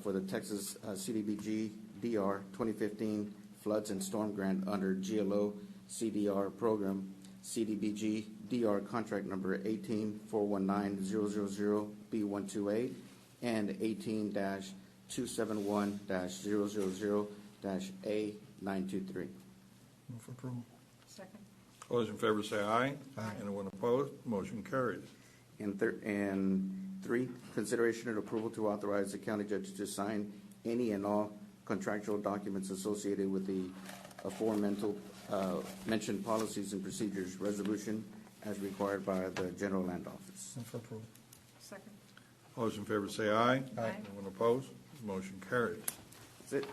for the Texas CDBG DR 2015 Floods and Storm Grant under GLO CDR Program, CDBG DR Contract Number 18419000B128 and 18-271-000-A923. Move for approval. Second. All those in favor say aye. Aye. Anyone opposed? Motion carries. And 3, consideration and approval to authorize the county judge to sign any and all contractual documents associated with the mentioned policies and procedures resolution as required by the General Land Office. Move for approval. Second. All those in favor say aye. Aye. Anyone opposed? Motion carries. That's it.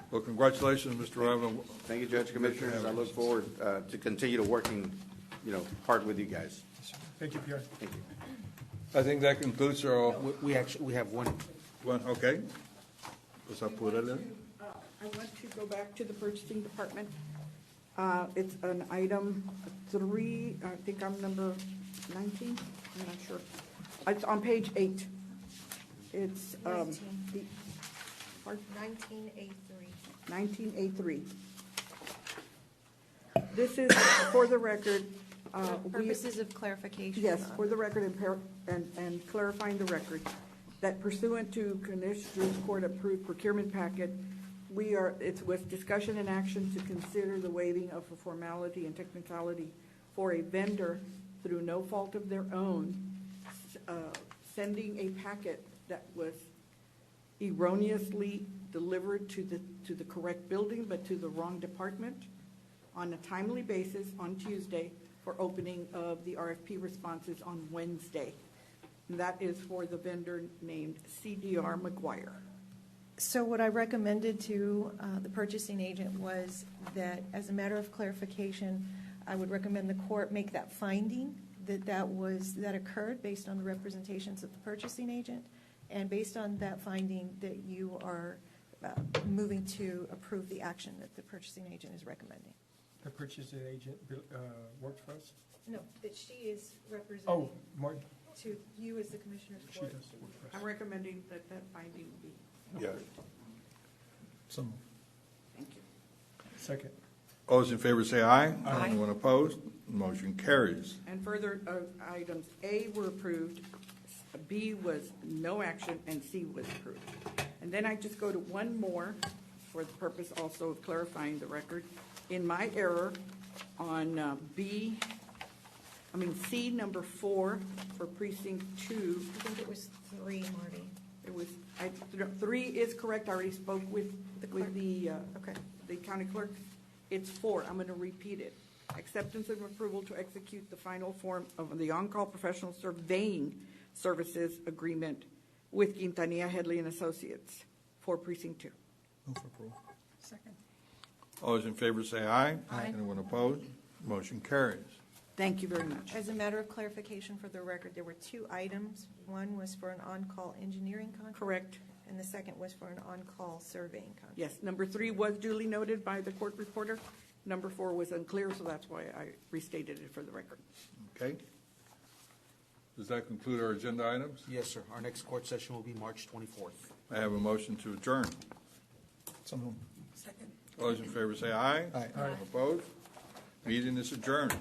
Well, congratulations, Mr. Ivan. Thank you, Judge Commissioners. I look forward to continue to working, hard with you guys. Thank you, Pierre. Thank you. I think that concludes our, We have one. okay. Pues apúrale. I want to go back to the purchasing department. It's an item 3, I think I'm number 19, I'm not sure. It's on page 8. It's, the, pardon? 19A3. 19A3. This is, for the record, For purposes of clarification. yes, for the record and clarifying the record, that pursuant to Commissioners Court approved procurement packet, it was discussion and action to consider the waiving of a formality and technicality for a vendor through no fault of their own, sending a packet that was erroneously delivered to the correct building, but to the wrong department on a timely basis on Tuesday for opening of the RFP responses on Wednesday. And that is for the vendor named CDR McGuire. So what I recommended to the purchasing agent was that, as a matter of clarification, I would recommend the court make that finding that occurred based on the representations of the purchasing agent, and based on that finding, that you are moving to approve the action that the purchasing agent is recommending. The purchasing agent works for us? No, that she is representing. Oh, Martin. To you as the Commissioner's She Court. does work for us. I'm recommending that finding be. Yes. So moved. Thank you. Second. All those in favor say aye. Aye. Anyone opposed? Motion carries. And further, items A were approved, B was no action, and C was approved. And then I just go to one more for the purpose also of clarifying the record. In my error on C number 4 for precinct 2. I think it was 3, Marty. It was, 3 is correct. I already spoke with the county clerk. It's 4. I'm going to repeat it. Acceptance of approval to execute the final form of the on-call professional surveying services agreement with Quintanilla Headley and Associates for precinct 2. Move for approval. Second. All those in favor say aye. Aye. Anyone opposed? Motion carries. Thank you very much. As a matter of clarification for the record, there were 2 items. One was for an on-call engineering contract. Correct. And the second was for an on-call surveying contract. Yes, number 3 was duly noted by the court reporter. Number 4 was unclear, so that's why I restated it for the record. Okay. Does that conclude our agenda items? Yes, sir. Our next court session will be March 24th. I have a motion to adjourn. So moved. Second. All those in favor say aye. Aye. Anyone opposed? Meeting is adjourned.